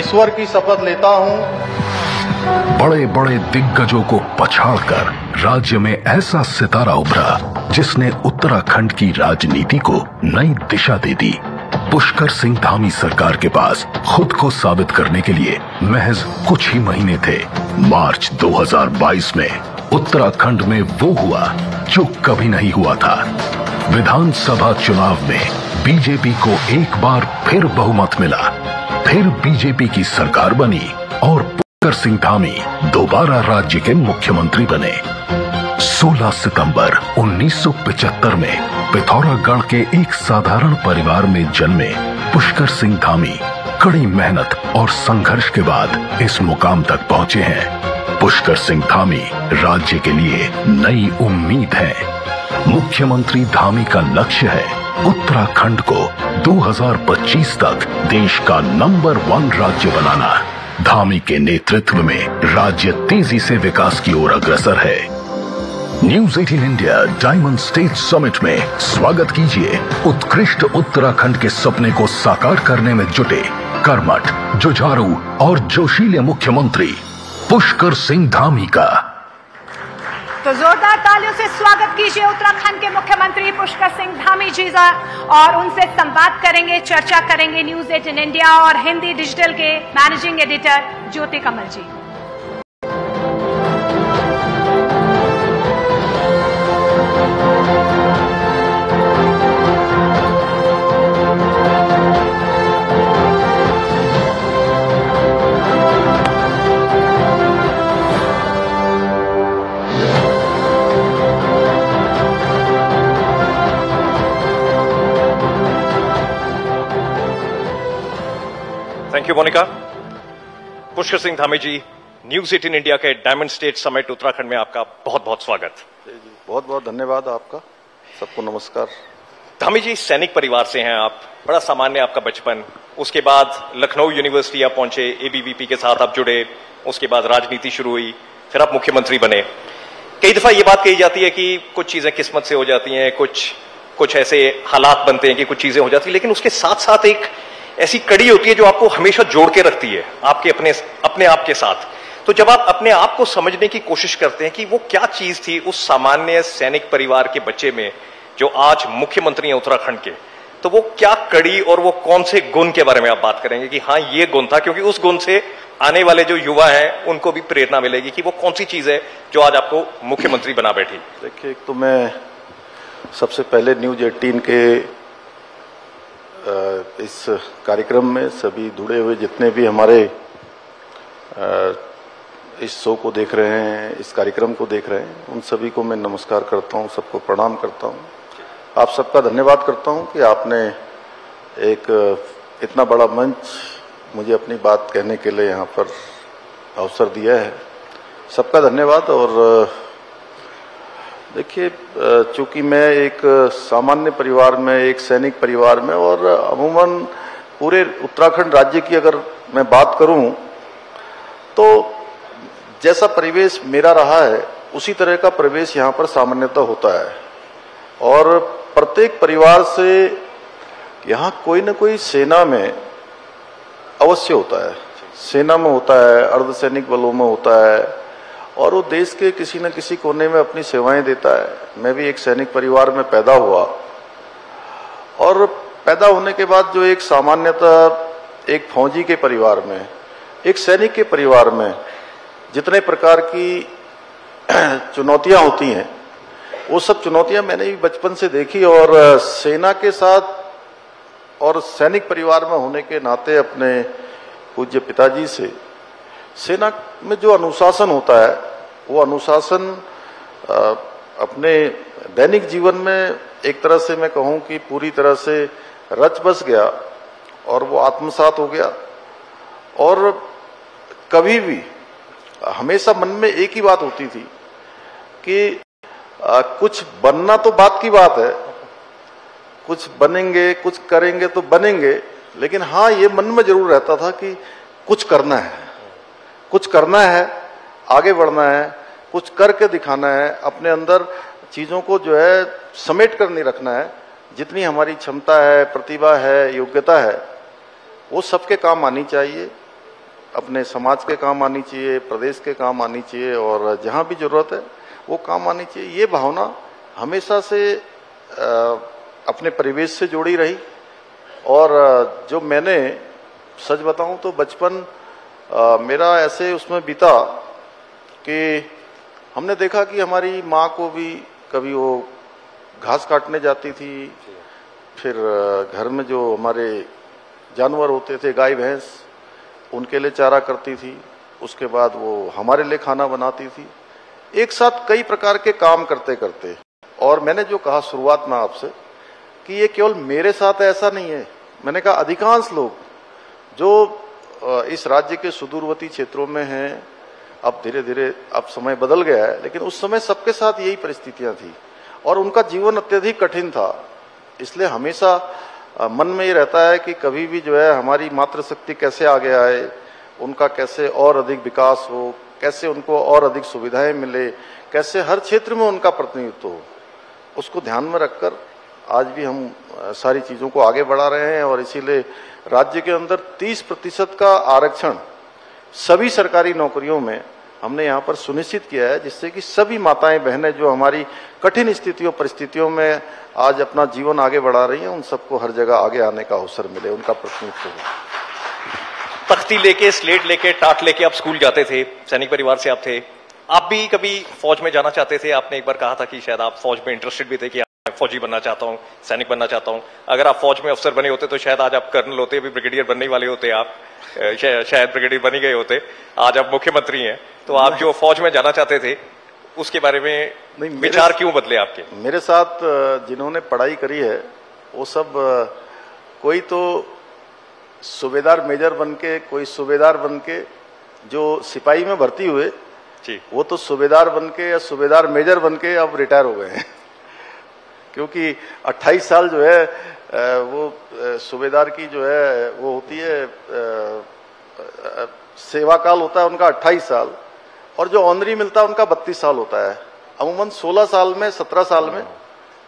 ईश्वर की शपथ लेता हूं। बड़े बड़े दिग्गजों को पछाड़कर राज्य में ऐसा सितारा उभरा जिसने उत्तराखंड की राजनीति को नई दिशा दे दी। पुष्कर सिंह धामी सरकार के पास खुद को साबित करने के लिए महज कुछ ही महीने थे। मार्च 2022 में उत्तराखंड में वो हुआ जो कभी नहीं हुआ था। विधानसभा चुनाव में बीजेपी को एक बार फिर बहुमत मिला, फिर बीजेपी की सरकार बनी और पुष्कर सिंह धामी दोबारा राज्य के मुख्यमंत्री बने। 16 सितंबर 1975 में पिथौरागढ़ के एक साधारण परिवार में जन्मे पुष्कर सिंह धामी कड़ी मेहनत और संघर्ष के बाद इस मुकाम तक पहुंचे हैं। पुष्कर सिंह धामी राज्य के लिए नई उम्मीद है। मुख्यमंत्री धामी का लक्ष्य है उत्तराखंड को 2025 तक देश का नंबर 1 राज्य बनाना। धामी के नेतृत्व में राज्य तेजी से विकास की ओर अग्रसर है। News 18 India diamond state summit में स्वागत कीजिए उत्कृष्ट उत्तराखंड के सपने को साकार करने में जुटे कर्मठ, जुझारू और जोशीले मुख्यमंत्री पुष्कर सिंह धामी का। तो जोरदार तालियों से स्वागत कीजिए उत्तराखंड के मुख्यमंत्री पुष्कर सिंह धामी जी का। और उनसे संवाद करेंगे, चर्चा करेंगे न्यूज 18 इंडिया और हिंदी डिजिटल के managing editor Jyoti Kamal ji. Thank you Monika. Pushkar Singh Dhami ji, news 18 India के डायमंड स्टेट समिट उत्तराखंड में आपका बहुत बहुत स्वागत। बहुत बहुत धन्यवाद आपका। सबको नमस्कार। धामी जी, सैनिक परिवार से हैं आप, बड़ा सामान्य आपका बचपन, उसके बाद लखनऊ यूनिवर्सिटी आप पहुंचे, एबीवीपी के साथ आप जुड़े, उसके बाद राजनीति शुरू हुई, फिर आप मुख्यमंत्री बने। कई दफा ये बात कही जाती है कि कुछ चीजें किस्मत से हो जाती हैं, कुछ ऐसे हालात बनते हैं कि कुछ चीजें हो जाती हैं, लेकिन उसके साथ साथ एक ऐसी कड़ी होती है जो आपको हमेशा जोड़ के रखती है आपके अपने आप के साथ। तो जब आप अपने आप को समझने की कोशिश करते हैं कि वो क्या चीज थी उस सामान्य सैनिक परिवार के बच्चे में जो आज मुख्यमंत्री हैं उत्तराखंड के, तो वो क्या कड़ी और वो कौन से गुण के बारे में आप बात करेंगे कि हाँ ये गुण था, क्योंकि उस गुण से आने वाले जो युवा हैं उनको भी प्रेरणा मिलेगी कि वो कौन सी चीज है जो आज आपको मुख्यमंत्री बना बैठी। देखिए, एक तो मैं सबसे पहले न्यूज 18 के इस कार्यक्रम में सभी जुड़े हुए जितने भी हमारे इस शो को देख रहे हैं, इस कार्यक्रम को देख रहे हैं, उन सभी को मैं नमस्कार करता हूं, सबको प्रणाम करता हूं। आप सबका धन्यवाद करता हूं कि आपने एक इतना बड़ा मंच मुझे अपनी बात कहने के लिए यहां पर अवसर दिया है। सबका धन्यवाद। और देखिए, चूंकि मैं एक सामान्य परिवार में, एक सैनिक परिवार में, और अमूमन पूरे उत्तराखंड राज्य की अगर मैं बात करूं तो जैसा परिवेश मेरा रहा है उसी तरह का परिवेश यहाँ पर सामान्यतः होता है। और प्रत्येक परिवार से यहाँ कोई न कोई सेना में अवश्य होता है, सेना में होता है, अर्धसैनिक बलों में होता है, और वो देश के किसी न किसी कोने में अपनी सेवाएं देता है। मैं भी एक सैनिक परिवार में पैदा हुआ, और पैदा होने के बाद जो एक सामान्यतः एक फौजी के परिवार में, एक सैनिक के परिवार में जितने प्रकार की चुनौतियां होती हैं, वो सब चुनौतियां मैंने भी बचपन से देखी। और सेना के साथ और सैनिक परिवार में होने के नाते अपने पूज्य पिताजी से सेना में जो अनुशासन होता है, वो अनुशासन अपने दैनिक जीवन में एक तरह से मैं कहूं कि पूरी तरह से रच बस गया और वो आत्मसात हो गया। और कभी भी हमेशा मन में एक ही बात होती थी कि कुछ बनना तो बात की बात है, कुछ बनेंगे, कुछ करेंगे तो बनेंगे, लेकिन हाँ ये मन में जरूर रहता था कि कुछ करना है, कुछ करना है, आगे बढ़ना है, कुछ करके दिखाना है, अपने अंदर चीजों को जो है समेट कर नहीं रखना है। जितनी हमारी क्षमता है, प्रतिभा है, योग्यता है, वो सबके काम आनी चाहिए। अपने समाज के काम आनी चाहिए, प्रदेश के काम आनी चाहिए और जहां भी जरूरत है वो काम आनी चाहिए। ये भावना हमेशा से अपने परिवेश से जुड़ी रही। और जो मैंने सच बताऊं तो बचपन मेरा ऐसे उसमें बीता कि हमने देखा कि हमारी माँ को भी कभी वो घास काटने जाती थी, फिर घर में जो हमारे जानवर होते थे गाय भैंस, उनके लिए चारा करती थी, उसके बाद वो हमारे लिए खाना बनाती थी, एक साथ कई प्रकार के काम करते करते। और मैंने जो कहा शुरुआत में आपसे कि ये केवल मेरे साथ ऐसा नहीं है, मैंने कहा अधिकांश लोग जो इस राज्य के सुदूरवर्ती क्षेत्रों में हैं, अब धीरे धीरे अब समय बदल गया है, लेकिन उस समय सबके साथ यही परिस्थितियां थी और उनका जीवन अत्यधिक कठिन था। इसलिए हमेशा मन में ये रहता है कि कभी भी जो है हमारी मातृशक्ति कैसे आगे आए, उनका कैसे और अधिक विकास हो, कैसे उनको और अधिक सुविधाएं मिले, कैसे हर क्षेत्र में उनका प्रतिनिधित्व हो, उसको ध्यान में रखकर आज भी हम सारी चीजों को आगे बढ़ा रहे हैं। और इसीलिए राज्य के अंदर 30% का आरक्षण सभी सरकारी नौकरियों में हमने यहाँ पर सुनिश्चित किया है, जिससे कि सभी माताएं बहनें जो हमारी कठिन स्थितियों परिस्थितियों में आज अपना जीवन आगे बढ़ा रही हैं, उन सबको हर जगह आगे आने का अवसर मिले, उनका प्रतिनिधित्व हो। तख्ती लेके, स्लेट लेके, टाट लेके आप स्कूल जाते थे, सैनिक परिवार से आप थे। आप भी कभी फौज में जाना चाहते थे? आपने एक बार कहा था कि शायद आप फौज में इंटरेस्टेड भी थे कि फौजी बनना चाहता हूं, सैनिक बनना चाहता हूं। अगर आप फौज में अफसर बने होते तो शायद आज आप कर्नल होते, अभी ब्रिगेडियर बनने वाले होते, आप शायद ब्रिगेडियर बन ही गए होते, आज आप मुख्यमंत्री हैं। तो आप जो फौज में जाना चाहते थे उसके बारे में नहीं, विचार क्यों बदले आपके? मेरे साथ जिन्होंने पढ़ाई करी है वो सब कोई तो सूबेदार मेजर बनके, कोई सूबेदार बनके, जो सिपाही में भर्ती हुए जी, वो तो सूबेदार बनके या सूबेदार मेजर बनके अब रिटायर हो गए हैं क्योंकि 28 साल जो है वो सूबेदार की जो है वो होती है, सेवा काल होता है उनका 28 साल, और जो ऑनरी मिलता है उनका 32 साल होता है। अमूमन 16 साल में, 17 साल में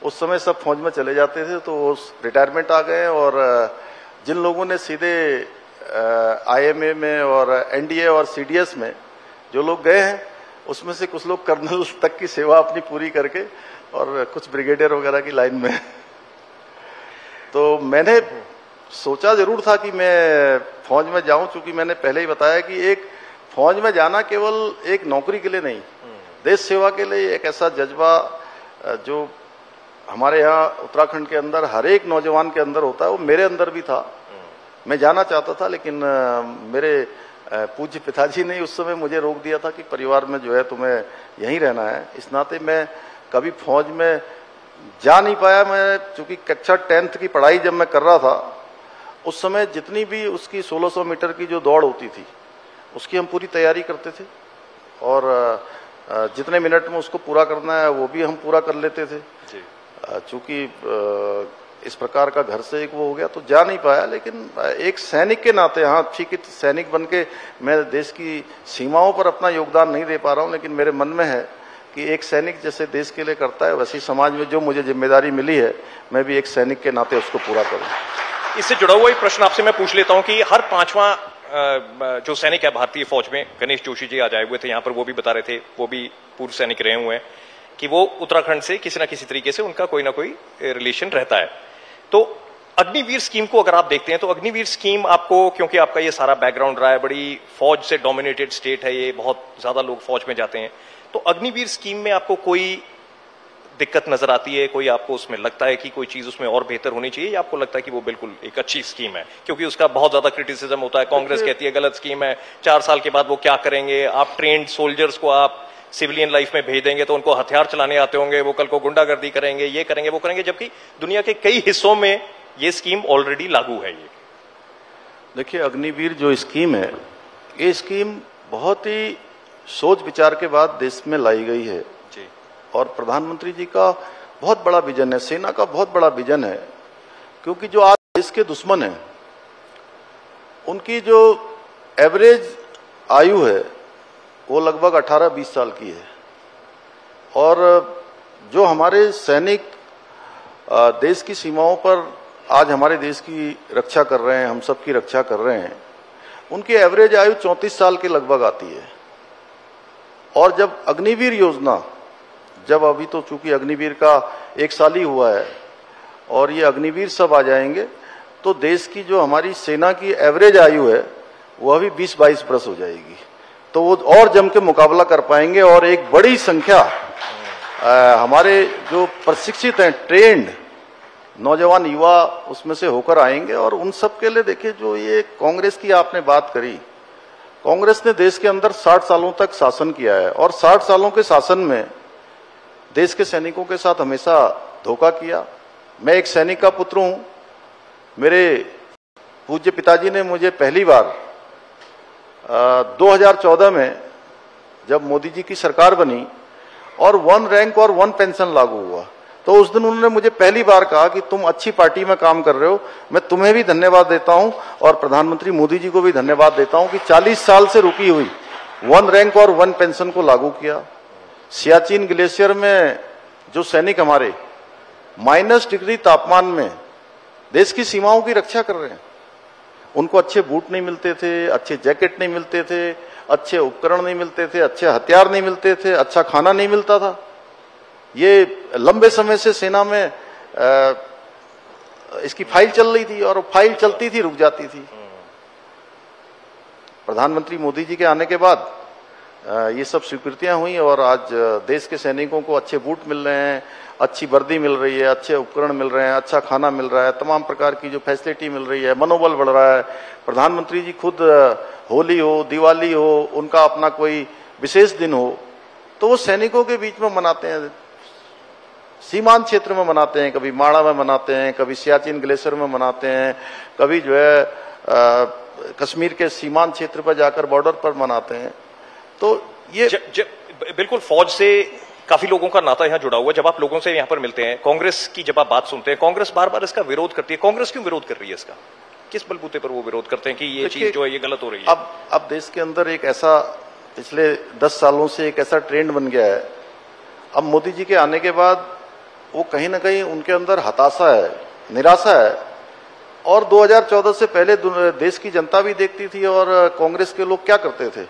उस समय सब फौज में चले जाते थे, तो वो रिटायरमेंट आ गए। और जिन लोगों ने सीधे IMA में और NDA और CDS में जो लोग गए हैं, उसमें से कुछ लोग कर्नल तक की सेवा अपनी पूरी करके और कुछ ब्रिगेडियर वगैरह की लाइन में। तो मैंने सोचा जरूर था कि मैं फौज में जाऊं, क्योंकि मैंने पहले ही बताया कि एक फौज में जाना केवल एक नौकरी के लिए नहीं, देश सेवा के लिए एक ऐसा जज्बा जो हमारे यहाँ उत्तराखंड के अंदर हर एक नौजवान के अंदर होता है, वो मेरे अंदर भी था। मैं जाना चाहता था, लेकिन मेरे पूज्य पिताजी ने उस समय मुझे रोक दिया था कि परिवार में जो है तुम्हें यहीं रहना है। इस नाते मैं कभी फौज में जा नहीं पाया। मैं चूंकि कक्षा 10th की पढ़ाई जब मैं कर रहा था, उस समय जितनी भी उसकी 1600 मीटर की जो दौड़ होती थी उसकी हम पूरी तैयारी करते थे, और जितने मिनट में उसको पूरा करना है वो भी हम पूरा कर लेते थे। चूंकि इस प्रकार का घर से एक वो हो गया तो जा नहीं पाया, लेकिन एक सैनिक के नाते, हाँ ठीक है, सैनिक बन के मैं देश की सीमाओं पर अपना योगदान नहीं दे पा रहा हूँ, लेकिन मेरे मन में है कि एक सैनिक जैसे देश के लिए करता है, वैसे समाज में जो मुझे जिम्मेदारी मिली है मैं भी एक सैनिक के नाते उसको पूरा करूं। इससे जुड़ा हुआ एक प्रश्न आपसे मैं पूछ लेता हूं कि हर 5वां जो सैनिक है भारतीय फौज में, गणेश जोशी जी आज आए हुए थे यहाँ पर, वो भी बता रहे थे, वो भी पूर्व सैनिक रहे हुए हैं, कि वो उत्तराखंड से किसी ना किसी तरीके से उनका कोई ना कोई रिलेशन रहता है। तो अग्निवीर स्कीम को अगर आप देखते हैं तो अग्निवीर स्कीम आपको, क्योंकि आपका ये सारा बैकग्राउंड रहा है, बड़ी फौज से डोमिनेटेड स्टेट है ये, बहुत ज्यादा लोग फौज में जाते हैं, तो अग्निवीर स्कीम में आपको कोई दिक्कत नजर आती है? कोई आपको उसमें लगता है कि कोई चीज उसमें और बेहतर होनी चाहिए, या आपको लगता है कि वो बिल्कुल एक अच्छी स्कीम है? क्योंकि उसका बहुत ज्यादा क्रिटिसिज्म होता है, कांग्रेस कहती है गलत स्कीम है, 4 साल के बाद वो क्या करेंगे, आप ट्रेंड सोल्जर्स को आप सिविलियन लाइफ में भेज देंगे तो उनको हथियार चलाने आते होंगे, वो कल को गुंडागर्दी करेंगे, ये करेंगे वो करेंगे, जबकि दुनिया के कई हिस्सों में ये स्कीम ऑलरेडी लागू है। ये देखिए, अग्निवीर जो स्कीम है, ये स्कीम बहुत ही सोच विचार के बाद देश में लाई गई है जी, और प्रधानमंत्री जी का बहुत बड़ा विजन है, सेना का बहुत बड़ा विजन है, क्योंकि जो आज देश के दुश्मन हैं उनकी जो एवरेज आयु है वो लगभग 18-20 साल की है, और जो हमारे सैनिक देश की सीमाओं पर आज हमारे देश की रक्षा कर रहे हैं, हम सब की रक्षा कर रहे हैं, उनकी एवरेज आयु 34 साल के लगभग आती है। और जब अग्निवीर योजना, जब अभी तो चूंकि अग्निवीर का 1 साल ही हुआ है और ये अग्निवीर सब आ जाएंगे तो देश की जो हमारी सेना की एवरेज आयु है वह भी 20-22 वर्ष हो जाएगी, तो वो और जम के मुकाबला कर पाएंगे। और एक बड़ी संख्या हमारे जो प्रशिक्षित हैं, ट्रेंड नौजवान युवा उसमें से होकर आएंगे। और उन सब के लिए देखिए, जो ये कांग्रेस की आपने बात करी, कांग्रेस ने देश के अंदर 60 सालों तक शासन किया है और 60 सालों के शासन में देश के सैनिकों के साथ हमेशा धोखा किया। मैं एक सैनिक का पुत्र हूं। मेरे पूज्य पिताजी ने मुझे पहली बार 2014 में जब मोदी जी की सरकार बनी और 1 रैंक और 1 पेंशन लागू हुआ, तो उस दिन उन्होंने मुझे पहली बार कहा कि तुम अच्छी पार्टी में काम कर रहे हो, मैं तुम्हें भी धन्यवाद देता हूं और प्रधानमंत्री मोदी जी को भी धन्यवाद देता हूं कि 40 साल से रुकी हुई 1 रैंक और 1 पेंशन को लागू किया। सियाचिन ग्लेशियर में जो सैनिक हमारे -डिग्री तापमान में देश की सीमाओं की रक्षा कर रहे हैं, उनको अच्छे बूट नहीं मिलते थे, अच्छे जैकेट नहीं मिलते थे, अच्छे उपकरण नहीं मिलते थे, अच्छे हथियार नहीं मिलते थे, अच्छा खाना नहीं मिलता था। ये लंबे समय से सेना में इसकी फाइल चल रही थी और फाइल चलती थी, रुक जाती थी। प्रधानमंत्री मोदी जी के आने के बाद ये सब स्वीकृतियां हुई और आज देश के सैनिकों को अच्छे बूट मिल रहे हैं, अच्छी वर्दी मिल रही है, अच्छे उपकरण मिल रहे हैं, अच्छा खाना मिल रहा है, तमाम प्रकार की जो फैसिलिटी मिल रही है, मनोबल बढ़ रहा है। प्रधानमंत्री जी खुद होली हो, दिवाली हो, उनका अपना कोई विशेष दिन हो तो वो सैनिकों के बीच में मनाते हैं, सीमांत क्षेत्र में मनाते हैं, कभी माड़ा में मनाते हैं, कभी सियाचिन ग्लेशियर में मनाते हैं, कभी जो है कश्मीर के सीमांत क्षेत्र पर जाकर बॉर्डर पर मनाते हैं। तो ये बिल्कुल फौज से काफी लोगों का नाता यहाँ जुड़ा हुआ है। जब आप लोगों से यहाँ पर मिलते हैं, कांग्रेस की जब आप बात सुनते हैं, कांग्रेस बार बार इसका विरोध करती है। कांग्रेस क्यों विरोध कर रही है इसका? किस बलबूते पर वो विरोध करते हैं कि ये चीज जो है ये गलत हो रही है? अब देश के अंदर एक ऐसा पिछले 10 सालों से एक ऐसा ट्रेंड बन गया है। अब मोदी जी के आने के बाद वो कहीं ना कहीं उनके अंदर हताशा है, निराशा है। और 2014 से पहले देश की जनता भी देखती थी और कांग्रेस के लोग क्या करते थे,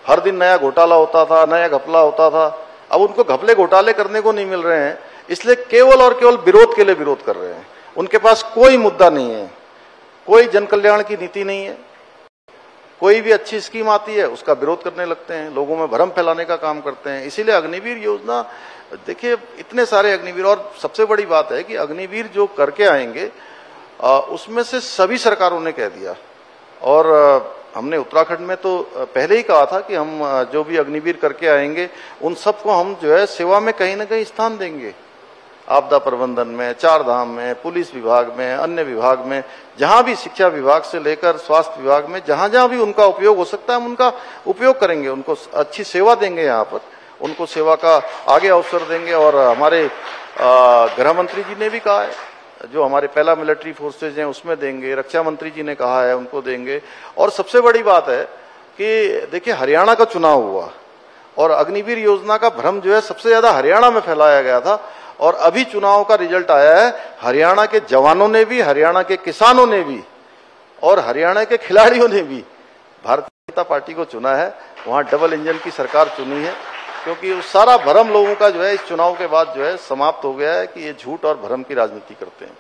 हर दिन नया घोटाला होता था, नया घपला होता था। अब उनको घपले घोटाले करने को नहीं मिल रहे हैं, इसलिए केवल और केवल विरोध के लिए विरोध कर रहे हैं। उनके पास कोई मुद्दा नहीं है, कोई जन कल्याण की नीति नहीं है, कोई भी अच्छी स्कीम आती है उसका विरोध करने लगते हैं, लोगों में भ्रम फैलाने का काम करते हैं। इसीलिए अग्निवीर योजना, देखिए इतने सारे अग्निवीर, और सबसे बड़ी बात है कि अग्निवीर जो करके आएंगे उसमें से सभी सरकारों ने कह दिया, और हमने उत्तराखंड में तो पहले ही कहा था कि हम जो भी अग्निवीर करके आएंगे उन सबको हम जो है सेवा में कहीं ना कहीं स्थान देंगे, आपदा प्रबंधन में, 4 धाम में, पुलिस विभाग में, अन्य विभाग में, जहां भी, शिक्षा विभाग से लेकर स्वास्थ्य विभाग में, जहां जहां भी उनका उपयोग हो सकता है हम उनका उपयोग करेंगे, उनको अच्छी सेवा देंगे, यहाँ पर उनको सेवा का आगे अवसर देंगे। और हमारे गृह मंत्री जी ने भी कहा है, जो हमारे पहला मिलिट्री फोर्सेज हैं उसमें देंगे, रक्षा मंत्री जी ने कहा है उनको देंगे। और सबसे बड़ी बात है कि देखिए हरियाणा का चुनाव हुआ और अग्निवीर योजना का भ्रम जो है सबसे ज्यादा हरियाणा में फैलाया गया था, और अभी चुनाव का रिजल्ट आया है, हरियाणा के जवानों ने भी, हरियाणा के किसानों ने भी और हरियाणा के खिलाड़ियों ने भी भारतीय जनता पार्टी को चुना है। वहां डबल इंजन की सरकार चुनी है, क्योंकि उस सारा भ्रम लोगों का जो है इस चुनाव के बाद जो है समाप्त हो गया है कि ये झूठ और भ्रम की राजनीति करते हैं।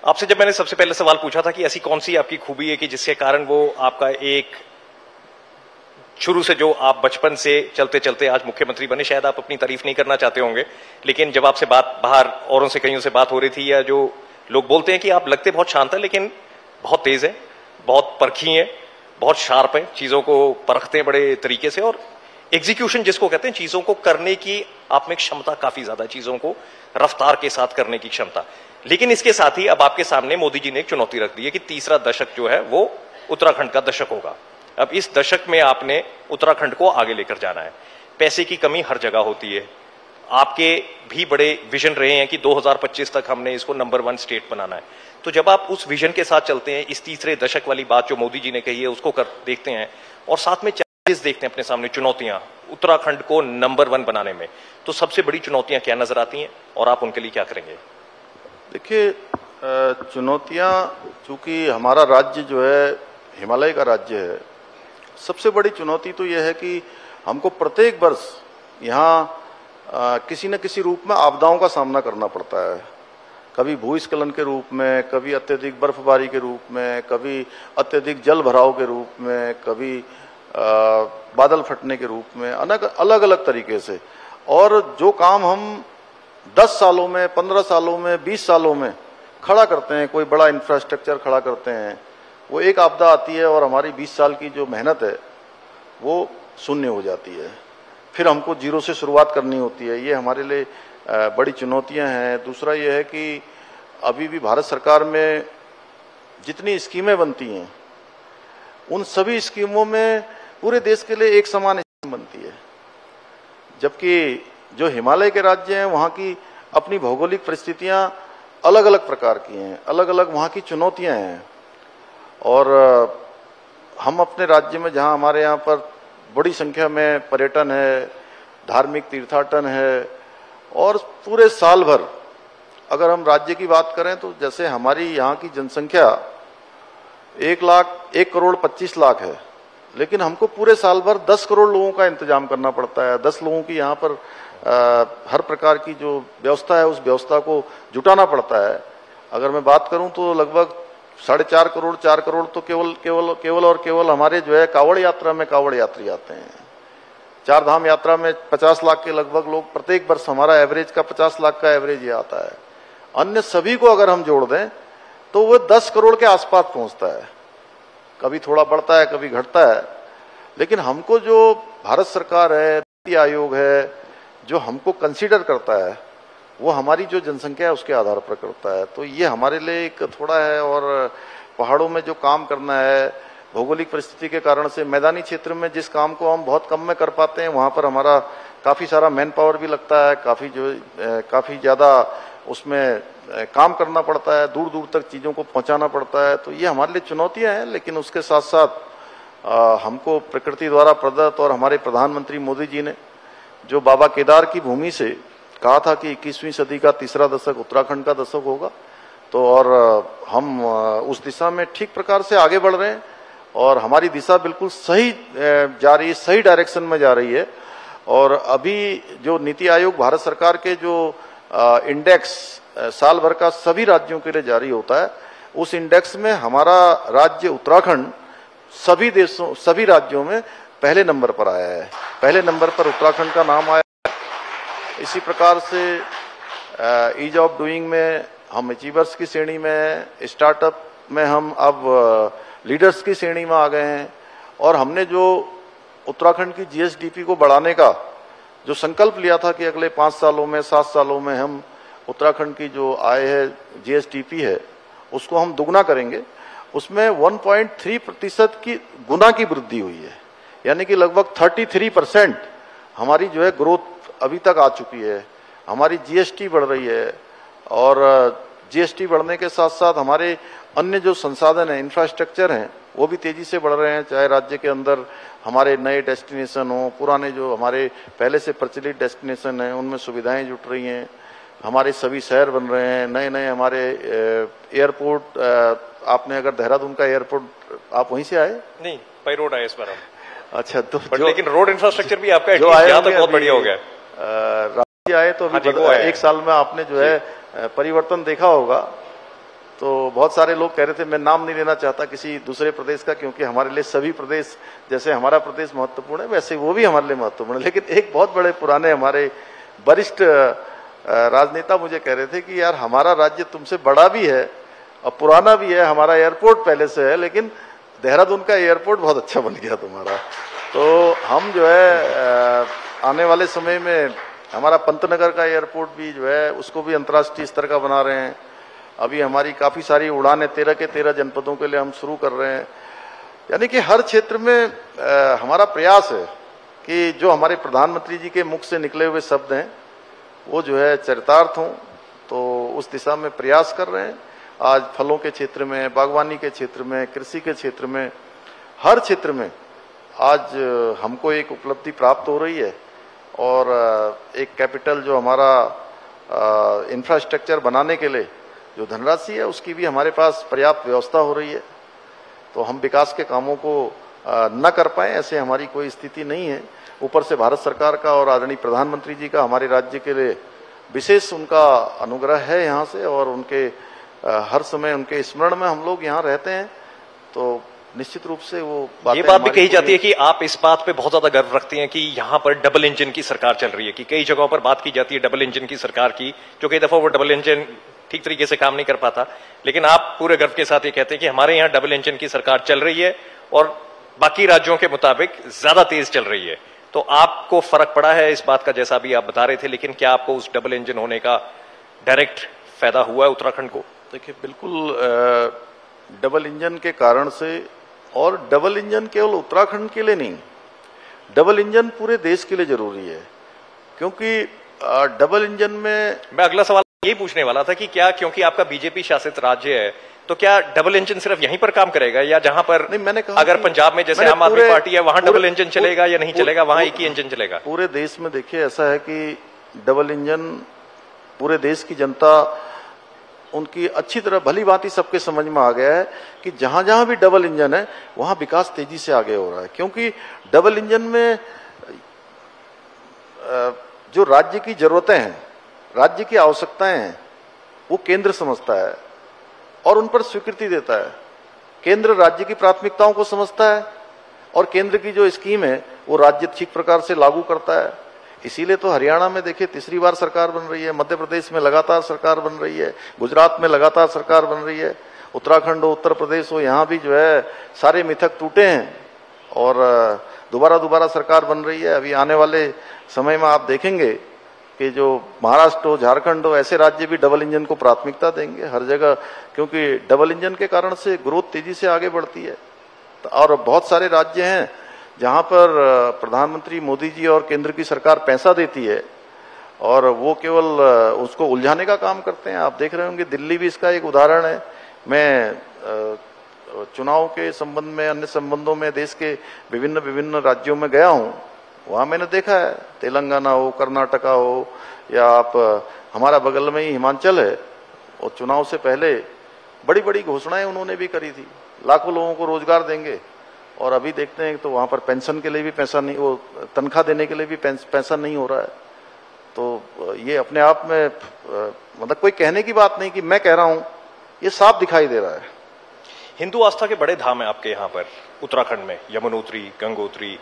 आपसे जब मैंने सबसे पहले सवाल पूछा था कि ऐसी कौन सी आपकी खूबी है कि जिसके कारण वो आपका एक शुरू से जो आप बचपन से चलते चलते आज मुख्यमंत्री बने, शायद आप अपनी तारीफ नहीं करना चाहते होंगे, लेकिन जब आपसे बात बाहर औरों से कहीं से बात हो रही थी, या जो लोग बोलते हैं कि आप लगते बहुत शांत है लेकिन बहुत तेज है, बहुत परखी है, बहुत शार्प है, चीजों को परखते हैं बड़े तरीके से, और एग्जीक्यूशन जिसको कहते हैं, चीजों को करने की आप में क्षमता काफी ज्यादा, चीजों को रफ्तार के साथ करने की क्षमता। लेकिन इसके साथ ही अब आपके सामने मोदी जी ने एक चुनौती रख दी है कि तीसरा दशक जो है वो उत्तराखंड का दशक होगा। अब इस दशक में आपने उत्तराखंड को आगे लेकर जाना है। पैसे की कमी हर जगह होती है, आपके भी बड़े विजन रहे हैं कि 2025 तक हमने इसको नंबर 1 स्टेट बनाना है। तो जब आप उस विजन के साथ चलते हैं, इस तीसरे दशक वाली बात जो मोदी जी ने कही है उसको देखते हैं, और साथ में चैलेंजेस देखते हैं अपने सामने, चुनौतियां उत्तराखंड को नंबर 1 बनाने में, तो सबसे बड़ी चुनौतियां क्या नजर आती हैं और आप उनके लिए क्या करेंगे? देखिए चुनौतियां, चूंकि हमारा राज्य जो है हिमालय का राज्य है, सबसे बड़ी चुनौती तो यह है कि हमको प्रत्येक वर्ष यहाँ किसी न किसी रूप में आपदाओं का सामना करना पड़ता है। कभी भूस्खलन के रूप में, कभी अत्यधिक बर्फबारी के रूप में, कभी अत्यधिक जल भराव के रूप में, कभी बादल फटने के रूप में, अलग अलग तरीके से। और जो काम हम 10 सालों में, 15 सालों में, 20 सालों में खड़ा करते हैं, कोई बड़ा इंफ्रास्ट्रक्चर खड़ा करते हैं, वो एक आपदा आती है और हमारी 20 साल की जो मेहनत है वो शून्य हो जाती है। फिर हमको जीरो से शुरुआत करनी होती है। ये हमारे लिए बड़ी चुनौतियां हैं। दूसरा ये है कि अभी भी भारत सरकार में जितनी स्कीमें बनती हैं, उन सभी स्कीमों में पूरे देश के लिए एक समान स्कीम बनती है, जबकि जो हिमालय के राज्य हैं वहाँ की अपनी भौगोलिक परिस्थितियां अलग अलग प्रकार की हैं, अलग अलग वहाँ की चुनौतियां हैं। और हम अपने राज्य में, जहाँ हमारे यहाँ पर बड़ी संख्या में पर्यटन है, धार्मिक तीर्थाटन है, और पूरे साल भर अगर हम राज्य की बात करें तो जैसे हमारी यहाँ की जनसंख्या 1 करोड़ 25 लाख है, लेकिन हमको पूरे साल भर 10 करोड़ लोगों का इंतजाम करना पड़ता है। 10 लोगों की यहाँ पर हर प्रकार की जो व्यवस्था है उस व्यवस्था को जुटाना पड़ता है। अगर मैं बात करूं तो लगभग 4.5 करोड़ 4 करोड़ तो केवल हमारे जो है कावड़ यात्रा में कावड़ यात्री आते हैं। 4 धाम यात्रा में 50 लाख के लगभग लोग प्रत्येक वर्ष, हमारा एवरेज का 50 लाख का एवरेज ये आता है। अन्य सभी को अगर हम जोड़ दें तो वो 10 करोड़ के आसपास पहुंचता है। कभी थोड़ा बढ़ता है, कभी घटता है, लेकिन हमको जो भारत सरकार है, नीति आयोग है, जो हमको कंसीडर करता है वो हमारी जो जनसंख्या है उसके आधार पर करता है। तो ये हमारे लिए एक थोड़ा है। और पहाड़ों में जो काम करना है, भौगोलिक परिस्थिति के कारण से मैदानी क्षेत्र में जिस काम को हम बहुत कम में कर पाते हैं, वहां पर हमारा काफी सारा मैन पावर भी लगता है, काफी ज्यादा उसमें काम करना पड़ता है, दूर दूर तक चीजों को पहुंचाना पड़ता है। तो ये हमारे लिए चुनौतियां हैं, लेकिन उसके साथ साथ हमको प्रकृति द्वारा प्रदत्त, और हमारे प्रधानमंत्री मोदी जी ने जो बाबा केदार की भूमि से कहा था कि 21वीं सदी का तीसरा दशक उत्तराखंड का दशक होगा, तो और हम उस दिशा में ठीक प्रकार से आगे बढ़ रहे हैं और हमारी दिशा बिल्कुल सही जा रही है, सही डायरेक्शन में जा रही है। और अभी जो नीति आयोग भारत सरकार के जो इंडेक्स साल भर का सभी राज्यों के लिए जारी होता है, उस इंडेक्स में हमारा राज्य उत्तराखंड सभी राज्यों में पहले नंबर पर आया है। पहले नंबर पर उत्तराखंड का नाम आया। इसी प्रकार से ईज ऑफ डूइंग में हम अचीवर्स की श्रेणी में, स्टार्टअप में हम अब लीडर्स की श्रेणी में आ गए हैं। और हमने जो उत्तराखंड की जीएसडीपी को बढ़ाने का जो संकल्प लिया था कि अगले 5 सालों में, 7 सालों में हम उत्तराखंड की जो आय है, जीएसडीपी है, उसको हम दुगना करेंगे। उसमें 1.3% की गुना की वृद्धि हुई है, यानी कि लगभग 33% हमारी जो है ग्रोथ अभी तक आ चुकी है। हमारी जीएसटी बढ़ रही है, और जीएसटी बढ़ने के साथ साथ हमारे अन्य जो संसाधन हैं, इंफ्रास्ट्रक्चर हैं, वो भी तेजी से बढ़ रहे हैं। चाहे राज्य के अंदर हमारे नए डेस्टिनेशन हो, पुराने जो हमारे पहले से प्रचलित डेस्टिनेशन हैं उनमें सुविधाएं जुट रही हैं। हमारे सभी शहर बन रहे हैं, नए नए हमारे एयरपोर्ट। आपने अगर देहरादून का एयरपोर्ट, आप वहीं से आए? नहीं, बाई रोड आए इस बार हम। अच्छा, तो लेकिन रोड इंफ्रास्ट्रक्चर भी आपका यहाँ तक बहुत बढ़िया हो गया। राज्य आए तो अभी 1 साल में आपने जो है परिवर्तन देखा होगा। तो बहुत सारे लोग कह रहे थे, मैं नाम नहीं लेना चाहता किसी दूसरे प्रदेश का, क्योंकि हमारे लिए सभी प्रदेश, जैसे हमारा प्रदेश महत्वपूर्ण है वैसे वो भी हमारे लिए महत्वपूर्ण है। लेकिन एक बहुत बड़े पुराने हमारे वरिष्ठ राजनेता मुझे कह रहे थे कि यार हमारा राज्य तुमसे बड़ा भी है और पुराना भी है, हमारा एयरपोर्ट पहले से है, लेकिन देहरादून का एयरपोर्ट बहुत अच्छा बन गया तुम्हारा। तो हम जो है आने वाले समय में हमारा पंतनगर का एयरपोर्ट भी जो है उसको भी अंतर्राष्ट्रीय स्तर का बना रहे हैं। अभी हमारी काफी सारी उड़ानें 13 के 13 जनपदों के लिए हम शुरू कर रहे हैं। यानी कि हर क्षेत्र में हमारा प्रयास है कि जो हमारे प्रधानमंत्री जी के मुख से निकले हुए शब्द हैं वो जो है चरितार्थ हों। तो उस दिशा में प्रयास कर रहे हैं। आज फलों के क्षेत्र में, बागवानी के क्षेत्र में, कृषि के क्षेत्र में, हर क्षेत्र में आज हमको एक उपलब्धि प्राप्त हो रही है। और एक कैपिटल जो हमारा इंफ्रास्ट्रक्चर बनाने के लिए जो धनराशि है उसकी भी हमारे पास पर्याप्त व्यवस्था हो रही है। तो हम विकास के कामों को न कर पाए, ऐसे हमारी कोई स्थिति नहीं है। ऊपर से भारत सरकार का और आदरणीय प्रधानमंत्री जी का हमारे राज्य के लिए विशेष उनका अनुग्रह है यहाँ से, और उनके हर समय उनके स्मरण में हम लोग यहाँ रहते हैं। तो निश्चित रूप से वो ये बात भी कही जाती है कि आप इस बात पे बहुत ज्यादा गर्व रखते हैं कि यहाँ पर डबल इंजन की सरकार चल रही है, कि कई जगहों पर बात की जाती है डबल इंजन की सरकार की, जो कई दफा वो डबल इंजन ठीक तरीके से काम नहीं कर पाता, लेकिन आप पूरे गर्व के साथ ये कहते हैं कि हमारे यहाँ डबल इंजन की सरकार चल रही है और बाकी राज्यों के मुताबिक ज्यादा तेज चल रही है। तो आपको फर्क पड़ा है इस बात का, जैसा भी आप बता रहे थे, लेकिन क्या आपको उस डबल इंजन होने का डायरेक्ट फायदा हुआ है उत्तराखंड को? देखिए, बिल्कुल डबल इंजन के कारण से, और डबल इंजन केवल उत्तराखंड के लिए नहीं, डबल इंजन पूरे देश के लिए जरूरी है, क्योंकि डबल इंजन में मैं अगला सवाल यही पूछने वाला था कि क्या, क्योंकि आपका बीजेपी शासित राज्य है, तो क्या डबल इंजन सिर्फ यहीं पर काम करेगा, या जहां पर नहीं, मैंने कहा अगर पंजाब में जैसे आम आदमी पार्टी है वहां डबल इंजन चलेगा या नहीं चलेगा, वहां एक ही इंजन चलेगा? पूरे देश में देखिए ऐसा है कि डबल इंजन पूरे देश की जनता उनकी अच्छी तरह भली भांति सबके समझ में आ गया है कि जहां जहां भी डबल इंजन है वहां विकास तेजी से आगे हो रहा है, क्योंकि डबल इंजन में जो राज्य की जरूरतें हैं, राज्य की आवश्यकताएं हैं, वो केंद्र समझता है और उन पर स्वीकृति देता है। केंद्र राज्य की प्राथमिकताओं को समझता है और केंद्र की जो स्कीम है वो राज्य ठीक प्रकार से लागू करता है। इसीलिए तो हरियाणा में देखिए तीसरी बार सरकार बन रही है, मध्य प्रदेश में लगातार सरकार बन रही है, गुजरात में लगातार सरकार बन रही है, उत्तराखंड हो, उत्तर प्रदेश हो, यहाँ भी जो है सारे मिथक टूटे हैं और दोबारा सरकार बन रही है। अभी आने वाले समय में आप देखेंगे कि जो महाराष्ट्र हो, झारखंड हो, ऐसे राज्य भी डबल इंजन को प्राथमिकता देंगे हर जगह, क्योंकि डबल इंजन के कारण से ग्रोथ तेजी से आगे बढ़ती है। और बहुत सारे राज्य हैं जहां पर प्रधानमंत्री मोदी जी और केंद्र की सरकार पैसा देती है और वो केवल उसको उलझाने का काम करते हैं। आप देख रहे होंगे, दिल्ली भी इसका एक उदाहरण है। मैं चुनाव के संबंध में, अन्य संबंधों में देश के विभिन्न राज्यों में गया हूं, वहां मैंने देखा है, तेलंगाना हो, कर्नाटका हो, या आप हमारा बगल में ही हिमाचल है, और चुनाव से पहले बड़ी बड़ी घोषणाएं उन्होंने भी करी थी, लाखों लोगों को रोजगार देंगे, और अभी देखते हैं तो वहां पर पेंशन के लिए भी पैसा नहीं, वो तनख्वाह देने के लिए भी पैसा नहीं हो रहा है। तो ये अपने आप में मतलब कोई कहने की बात नहीं कि मैं कह रहा हूं, ये साफ दिखाई दे रहा है। हिंदू आस्था के बड़े धाम है आपके यहाँ पर उत्तराखंड में, यमुनोत्री, गंगोत्री,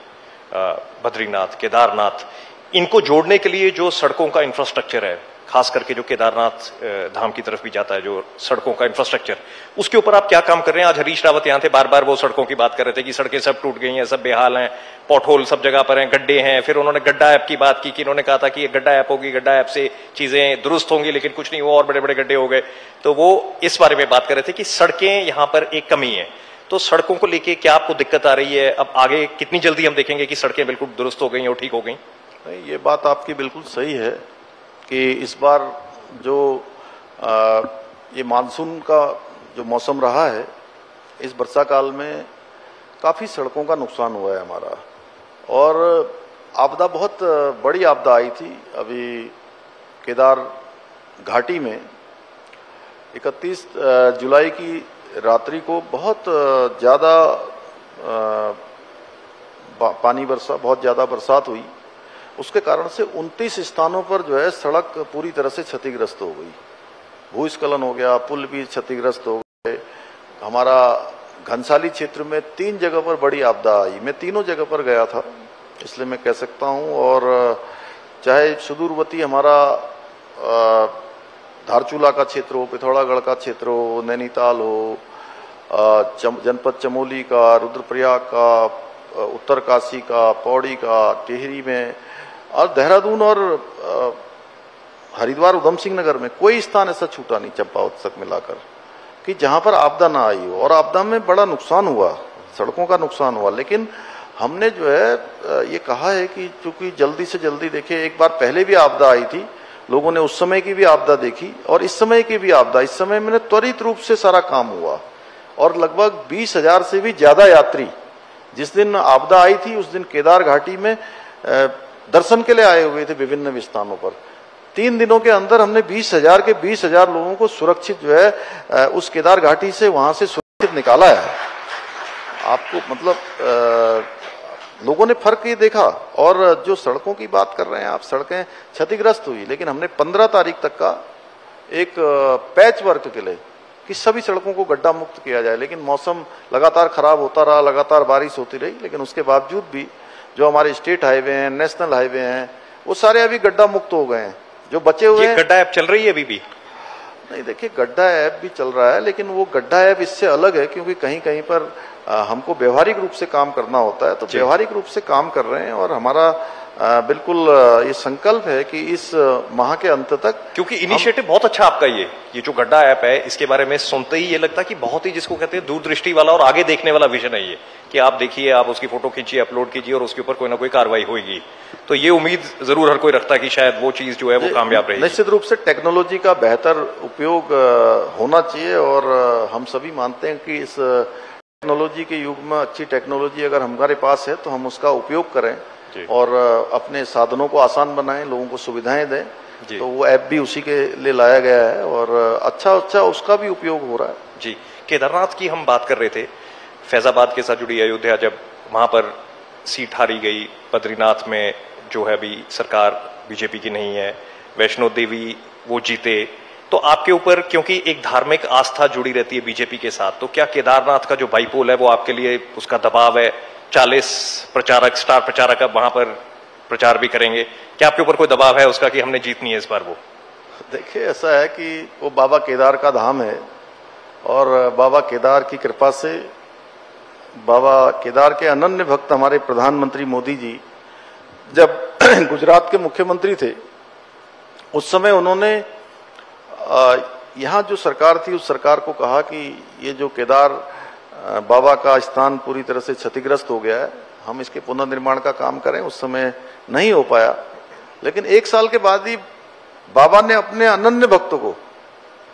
बद्रीनाथ, केदारनाथ, इनको जोड़ने के लिए जो सड़कों का इंफ्रास्ट्रक्चर है, खास करके जो केदारनाथ धाम की तरफ भी जाता है, जो सड़कों का इंफ्रास्ट्रक्चर, उसके ऊपर आप क्या काम कर रहे हैं? आज हरीश रावत यहाँ थे, बार बार वो सड़कों की बात कर रहे थे कि सड़कें सब टूट गई हैं, सब बेहाल हैं, पॉटहोल सब जगह पर हैं, गड्ढे हैं। फिर उन्होंने गड्ढा ऐप की बात की कि इन्होंने कहा था कि ये गड्ढा ऐप होगी, गड्ढा ऐप से चीजें दुरुस्त होंगी, लेकिन कुछ नहीं हुआ और बड़े बड़े गड्ढे हो गए। तो वो इस बारे में बात कर रहे थे कि सड़कें यहाँ पर एक कमी है। तो सड़कों को लेके क्या आपको दिक्कत आ रही है? अब आगे कितनी जल्दी हम देखेंगे कि सड़कें बिल्कुल दुरुस्त हो गई और ठीक हो गई? नहीं, ये बात आपकी बिल्कुल सही है कि इस बार जो ये मानसून का जो मौसम रहा है, इस वर्षा काल में काफी सड़कों का नुकसान हुआ है हमारा, और आपदा बहुत बड़ी आपदा आई थी। अभी केदार घाटी में 31 जुलाई की रात्रि को बहुत ज्यादा पानी बरसा, बहुत ज्यादा बरसात हुई, उसके कारण से 29 स्थानों पर जो है सड़क पूरी तरह से क्षतिग्रस्त हो गई, भूस्खलन हो गया, पुल भी क्षतिग्रस्त हो गए। हमारा घनसाली क्षेत्र में 3 जगह पर बड़ी आपदा आई, मैं तीनों जगह पर गया था, इसलिए मैं कह सकता हूं। और चाहे सुदूरवर्ती हमारा धारचूला का क्षेत्र हो, पिथौरागढ़ का क्षेत्र हो, नैनीताल हो, जनपद चमोली का, रुद्रप्रयाग का, उत्तरकाशी का, पौड़ी का, टिहरी में, और देहरादून और हरिद्वार, उधम सिंह नगर में कोई स्थान ऐसा छूटा नहीं, चंपावत तक मिलाकर, कि जहां पर आपदा ना आई हो। और आपदा में बड़ा नुकसान हुआ, सड़कों का नुकसान हुआ, लेकिन हमने जो है ये कहा है कि चूंकि जल्दी से जल्दी, देखिए एक बार पहले भी आपदा आई थी, लोगों ने उस समय की भी आपदा देखी और इस समय की भी आपदा, इस समय में त्वरित रूप से सारा काम हुआ और लगभग 20,000 से भी ज्यादा यात्री जिस दिन आपदा आई थी उस दिन केदार घाटी में दर्शन के लिए आए हुए थे विभिन्न स्थानों पर। 3 दिनों के अंदर हमने 20,000 के 20,000 लोगों को सुरक्षित जो है उस केदार घाटी से, वहां से सुरक्षित निकाला है। आपको मतलब लोगों ने फर्क ये देखा। और जो सड़कों की बात कर रहे हैं आप, सड़कें क्षतिग्रस्त हुई, लेकिन हमने 15 तारीख तक का एक पैच वर्क के लिए कि सभी सड़कों को गड्ढा मुक्त किया जाए, लेकिन मौसम लगातार खराब होता रहा, लगातार बारिश होती रही, लेकिन उसके बावजूद भी जो हमारे स्टेट हाईवे हैं, नेशनल हाईवे हैं, वो सारे अभी गड्ढा मुक्त हो गए हैं। जो बचे हुए हैं, गड्ढा ऐप चल रही है अभी भी? नहीं, देखिए गड्ढा ऐप भी चल रहा है, लेकिन वो गड्ढा ऐप इससे अलग है, क्योंकि कहीं कहीं पर हमको व्यवहारिक रूप से काम करना होता है, तो व्यवहारिक रूप से काम कर रहे हैं। और हमारा बिल्कुल ये संकल्प है कि इस माह के अंत तक, क्योंकि इनिशिएटिव बहुत अच्छा आपका ये जो गड्ढा ऐप है, इसके बारे में सुनते ही ये लगता है कि बहुत ही, जिसको कहते हैं दूरदृष्टि वाला और आगे देखने वाला विजन है ये, कि आप देखिए, आप उसकी फोटो खींचिए, अपलोड कीजिए और उसके ऊपर कोई ना कोई कार्रवाई होगी। तो ये उम्मीद जरूर हर कोई रखता है कि शायद वो चीज जो है वो कामयाब रहेगी। निश्चित रूप से टेक्नोलॉजी का बेहतर उपयोग होना चाहिए, और हम सभी मानते हैं कि इस टेक्नोलॉजी के युग में अच्छी टेक्नोलॉजी अगर हमारे पास है तो हम उसका उपयोग करें और अपने साधनों को आसान बनाएं, लोगों को सुविधाएं दें। तो वो ऐप भी उसी के लिए लाया गया है और अच्छा उसका भी उपयोग हो रहा है। जी, केदारनाथ की हम बात कर रहे थे, फैजाबाद के साथ जुड़ी अयोध्या, जब वहां पर सीट हारी गई, बद्रीनाथ में जो है अभी सरकार बीजेपी की नहीं है, वैष्णो देवी वो जीते, तो आपके ऊपर क्योंकि एक धार्मिक आस्था जुड़ी रहती है बीजेपी के साथ, तो क्या केदारनाथ का जो बाईपोल है वो आपके लिए उसका दबाव है? 40 प्रचारक, स्टार प्रचारक अब वहां पर प्रचार भी करेंगे, क्या आपके ऊपर कोई दबाव है उसका कि हमने जीतनी है इस बार? वो देखिए, ऐसा है कि वो बाबा केदार का धाम है और बाबा केदार की कृपा से, बाबा केदार के अनन्य भक्त हमारे प्रधानमंत्री मोदी जी जब गुजरात के मुख्यमंत्री थे, उस समय उन्होंने यहाँ जो सरकार थी उस सरकार को कहा कि ये जो केदार बाबा का स्थान पूरी तरह से क्षतिग्रस्त हो गया है, हम इसके पुनर्निर्माण का काम करें। उस समय नहीं हो पाया, लेकिन 1 साल के बाद ही बाबा ने अपने अनन्य भक्तों को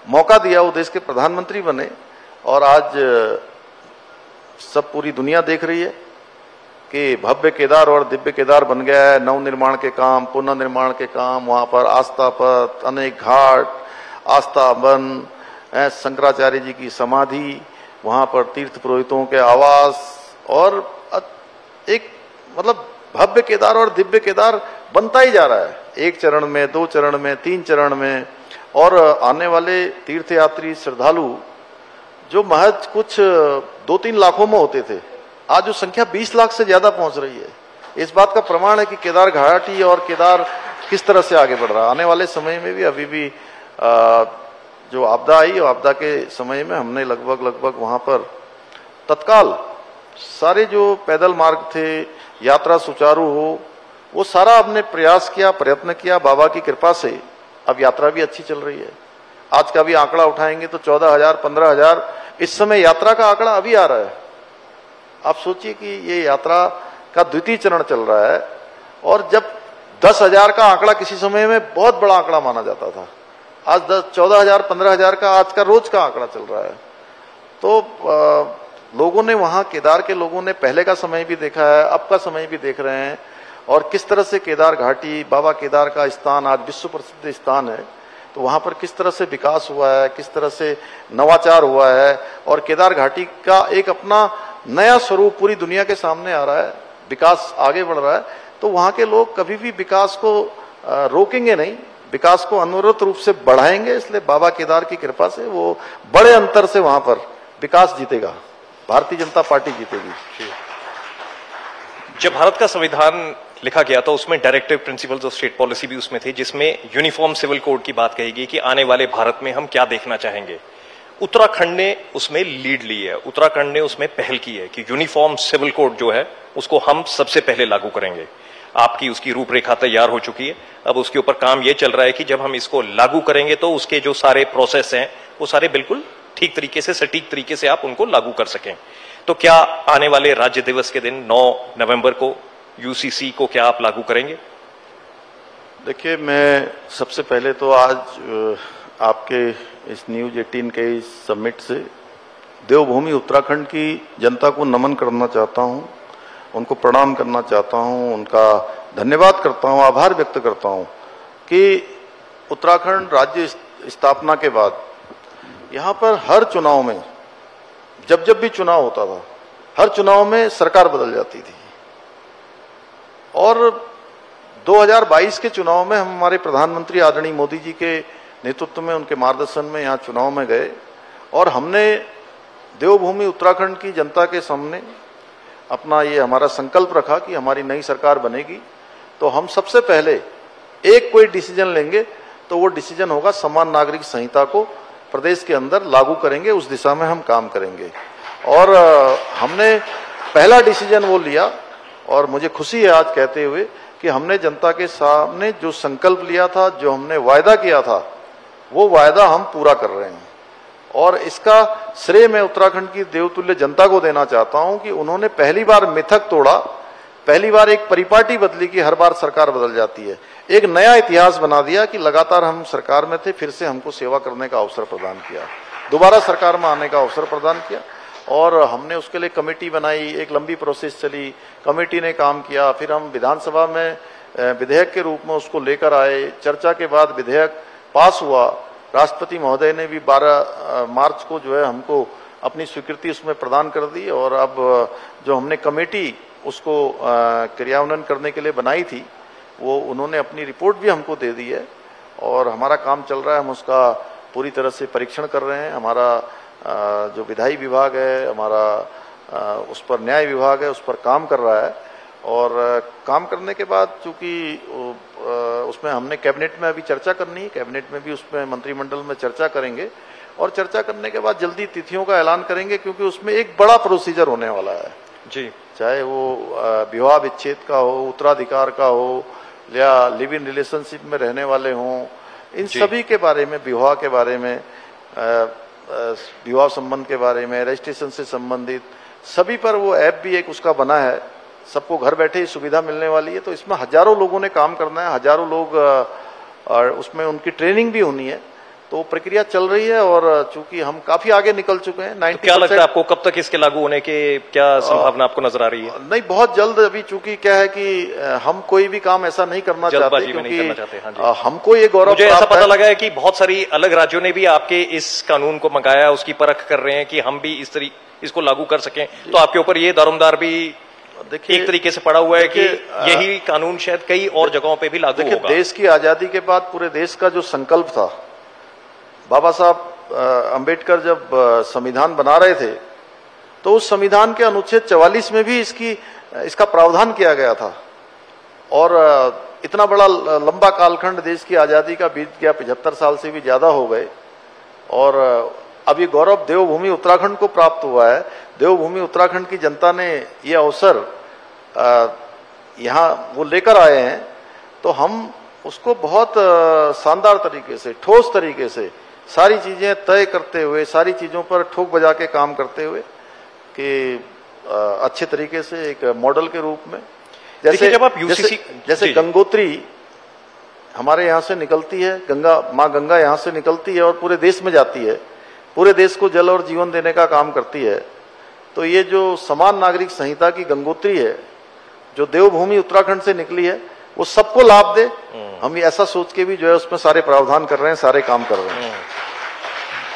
मौका दिया, वो देश के प्रधानमंत्री बने और आज सब पूरी दुनिया देख रही है कि भव्य केदार और दिव्य केदार बन गया है। नवनिर्माण के काम, पुनर्निर्माण के काम, वहां पर आस्था पथ, अनेक घाट, आस्था वन, शंकराचार्य जी की समाधि, वहां पर तीर्थ पुरोहितों के आवास, और एक मतलब भव्य केदार और दिव्य केदार बनता ही जा रहा है, 1 चरण में, 2 चरण में, 3 चरण में। और आने वाले तीर्थयात्री श्रद्धालु जो महज कुछ 2-3 लाखों में होते थे, आज जो संख्या 20 लाख से ज्यादा पहुंच रही है, इस बात का प्रमाण है कि केदार घाटी और केदार किस तरह से आगे बढ़ रहा है। आने वाले समय में भी, अभी भी जो आपदा आई, आपदा के समय में हमने लगभग वहां पर तत्काल सारे जो पैदल मार्ग थे, यात्रा सुचारू हो, वो सारा हमने प्रयास किया, प्रयत्न किया। बाबा की कृपा से अब यात्रा भी अच्छी चल रही है। आज का भी आंकड़ा उठाएंगे तो 14,000, 15,000 इस समय यात्रा का आंकड़ा अभी आ रहा है। आप सोचिए कि ये यात्रा का द्वितीय चरण चल रहा है, और जब 10,000 का आंकड़ा किसी समय में बहुत बड़ा आंकड़ा माना जाता था, आज 14,000, 15,000 का आज का रोज का आंकड़ा चल रहा है। तो लोगों ने, वहां केदार के लोगों ने पहले का समय भी देखा है, अब का समय भी देख रहे हैं, और किस तरह से केदार घाटी, बाबा केदार का स्थान आज विश्व प्रसिद्ध स्थान है, तो वहां पर किस तरह से विकास हुआ है, किस तरह से नवाचार हुआ है, और केदार घाटी का एक अपना नया स्वरूप पूरी दुनिया के सामने आ रहा है, विकास आगे बढ़ रहा है। तो वहां के लोग कभी भी विकास को रोकेंगे नहीं, विकास को अनवरत रूप से बढ़ाएंगे। इसलिए बाबा केदार की कृपा से वो बड़े अंतर से वहां पर विकास जीतेगा, भारतीय जनता पार्टी जीतेगी। जब भारत का संविधान लिखा गया था उसमें directive principles of state policy भी उसमें थे, जिसमें यूनिफॉर्म सिविल कोड की बात कही गई कि आने वाले भारत में हम क्या देखना चाहेंगे। उत्तराखंड ने उसमें लीड ली है, उत्तराखंड ने उसमें पहल की है कि यूनिफॉर्म सिविल कोड जो है उसको हम सबसे पहले लागू करेंगे। आपकी उसकी रूपरेखा तैयार हो चुकी है, अब उसके ऊपर काम ये चल रहा है कि जब हम इसको लागू करेंगे तो उसके जो सारे प्रोसेस हैं वो सारे बिल्कुल ठीक तरीके से, सटीक तरीके से आप उनको लागू कर सकें। तो क्या आने वाले राज्य दिवस के दिन 9 नवंबर को यूसीसी को क्या आप लागू करेंगे? देखिए, मैं सबसे पहले तो आज आपके इस न्यूज 18 के इस समिट से देवभूमि उत्तराखंड की जनता को नमन करना चाहता हूं, उनको प्रणाम करना चाहता हूं, उनका धन्यवाद करता हूं, आभार व्यक्त करता हूं कि उत्तराखंड राज्य स्थापना के बाद यहाँ पर हर चुनाव में, जब भी चुनाव होता था, हर चुनाव में सरकार बदल जाती थी। और 2022 के चुनाव में हम हमारे प्रधानमंत्री आदरणीय मोदी जी के नेतृत्व में, उनके मार्गदर्शन में यहाँ चुनाव में गए और हमने देवभूमि उत्तराखंड की जनता के सामने अपना ये हमारा संकल्प रखा कि हमारी नई सरकार बनेगी तो हम सबसे पहले एक कोई डिसीजन लेंगे तो वो डिसीजन होगा समान नागरिक संहिता को प्रदेश के अंदर लागू करेंगे, उस दिशा में हम काम करेंगे। और हमने पहला डिसीजन वो लिया और मुझे खुशी है आज कहते हुए कि हमने जनता के सामने जो संकल्प लिया था, जो हमने वायदा किया था, वो वायदा हम पूरा कर रहे हैं। और इसका श्रेय मैं उत्तराखंड की देवतुल्य जनता को देना चाहता हूं कि उन्होंने पहली बार मिथक तोड़ा, पहली बार एक परिपाटी बदली कि हर बार सरकार बदल जाती है। एक नया इतिहास बना दिया कि लगातार हम सरकार में थे, फिर से हमको सेवा करने का अवसर प्रदान किया, दोबारा सरकार में आने का अवसर प्रदान किया। और हमने उसके लिए कमेटी बनाई, एक लंबी प्रोसेस चली, कमेटी ने काम किया, फिर हम विधानसभा में विधेयक के रूप में उसको लेकर आए, चर्चा के बाद विधेयक पास हुआ। राष्ट्रपति महोदय ने भी 12 मार्च को जो है हमको अपनी स्वीकृति उसमें प्रदान कर दी। और अब जो हमने कमेटी उसको क्रियान्वयन करने के लिए बनाई थी, वो उन्होंने अपनी रिपोर्ट भी हमको दे दी है और हमारा काम चल रहा है, हम उसका पूरी तरह से परीक्षण कर रहे हैं। हमारा जो विधायी विभाग है, हमारा उस पर न्याय विभाग है, उस पर काम कर रहा है। और काम करने के बाद चूंकि उसमें हमने कैबिनेट में अभी चर्चा करनी है, कैबिनेट में भी उसमें मंत्रिमंडल में चर्चा करेंगे और चर्चा करने के बाद जल्दी तिथियों का ऐलान करेंगे, क्योंकि उसमें एक बड़ा प्रोसीजर होने वाला है जी। चाहे वो विवाह विच्छेद का हो, उत्तराधिकार का हो, या लिव इन रिलेशनशिप में रहने वाले हों, इन सभी के बारे में, विवाह के बारे में, विवाह संबंध के बारे में, रजिस्ट्रेशन से संबंधित सभी पर वो ऐप भी एक उसका बना है, सबको घर बैठे ही सुविधा मिलने वाली है। तो इसमें हजारों लोगों ने काम करना है, हजारों लोग और उसमें उनकी ट्रेनिंग भी होनी है। तो प्रक्रिया चल रही है और चूंकि हम काफी आगे निकल चुके हैं, 90%। क्या लगता है आपको, कब तक इसके लागू होने के क्या संभावना आपको नजर आ रही है? नहीं, बहुत जल्द। अभी चूंकि क्या है कि हम कोई भी काम ऐसा नहीं करना चाहते, क्योंकि हमको ये गौरव, मुझे ऐसा पता लगा है कि बहुत सारी अलग राज्यों ने भी आपके इस कानून को मंगाया, उसकी परख कर रहे हैं कि हम भी इसको लागू कर सकें। तो आपके ऊपर ये दारोमदार भी देखिए एक तरीके से पड़ा हुआ है कि यही कानून शायद कई और जगहों पे भी लागू होगा। देश की आजादी के बाद पूरे देश का जो संकल्प था, बाबा साहब अंबेडकर जब संविधान बना रहे थे तो उस संविधान के अनुच्छेद 44 में भी इसका प्रावधान किया गया था। और इतना बड़ा लंबा कालखंड देश की आजादी का बीत गया, 75 साल से भी ज्यादा हो गए, और अब ये गौरव देवभूमि उत्तराखंड को प्राप्त हुआ है। देवभूमि उत्तराखंड की जनता ने ये अवसर यहाँ वो लेकर आए हैं, तो हम उसको बहुत शानदार तरीके से, ठोस तरीके से सारी चीजें तय करते हुए, सारी चीजों पर ठोक बजा के काम करते हुए कि अच्छे तरीके से एक मॉडल के रूप में, जैसे जब आप यूसीसी जैसे गंगोत्री हमारे यहाँ से निकलती है, माँ गंगा यहाँ से निकलती है और पूरे देश में जाती है, पूरे देश को जल और जीवन देने का काम करती है। तो ये जो समान नागरिक संहिता की गंगोत्री है, जो देवभूमि उत्तराखंड से निकली है, वो सबको लाभ दे, हम ऐसा सोच के भी जो है उसमें सारे प्रावधान कर रहे हैं, सारे काम कर रहे हैं।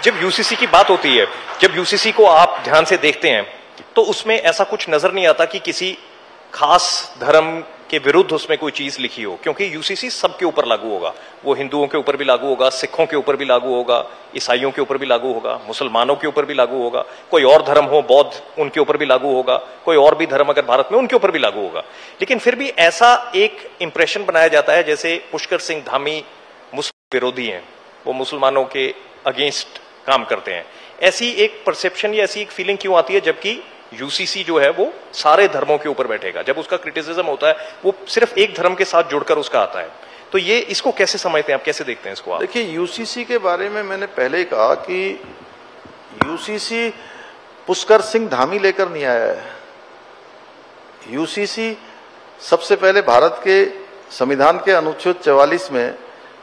जब यूसीसी की बात होती है, जब यूसीसी को आप ध्यान से देखते हैं, तो उसमें ऐसा कुछ नजर नहीं आता कि किसी खास धर्म के विरुद्ध उसमें कोई चीज लिखी हो, क्योंकि यूसीसी सबके ऊपर लागू होगा। वो हिंदुओं के ऊपर भी लागू होगा, सिखों के ऊपर भी लागू होगा, ईसाइयों के ऊपर भी लागू होगा, मुसलमानों के ऊपर भी लागू होगा, कोई और धर्म हो, बौद्ध, उनके ऊपर भी लागू होगा, कोई और भी धर्म अगर भारत में, उनके ऊपर भी लागू होगा। लेकिन फिर भी ऐसा एक इंप्रेशन बनाया जाता है जैसे पुष्कर सिंह धामी मुस्लिम विरोधी हैं, वो मुसलमानों के अगेंस्ट काम करते हैं। ऐसी एक परसेप्शन या ऐसी एक फीलिंग क्यों आती है, जबकि यूसीसी जो है वो सारे धर्मों के ऊपर बैठेगा? जब उसका क्रिटिसिज्म होता है वो सिर्फ एक धर्म के साथ जुड़कर उसका आता है। तो ये इसको कैसे समझते हैं आप, कैसे देखते हैं इसको आप? देखिए, यूसीसी के बारे में मैंने पहले कहा कि यूसीसी पुष्कर सिंह धामी लेकर नहीं आया है। यूसीसी सबसे पहले भारत के संविधान के अनुच्छेद 44 में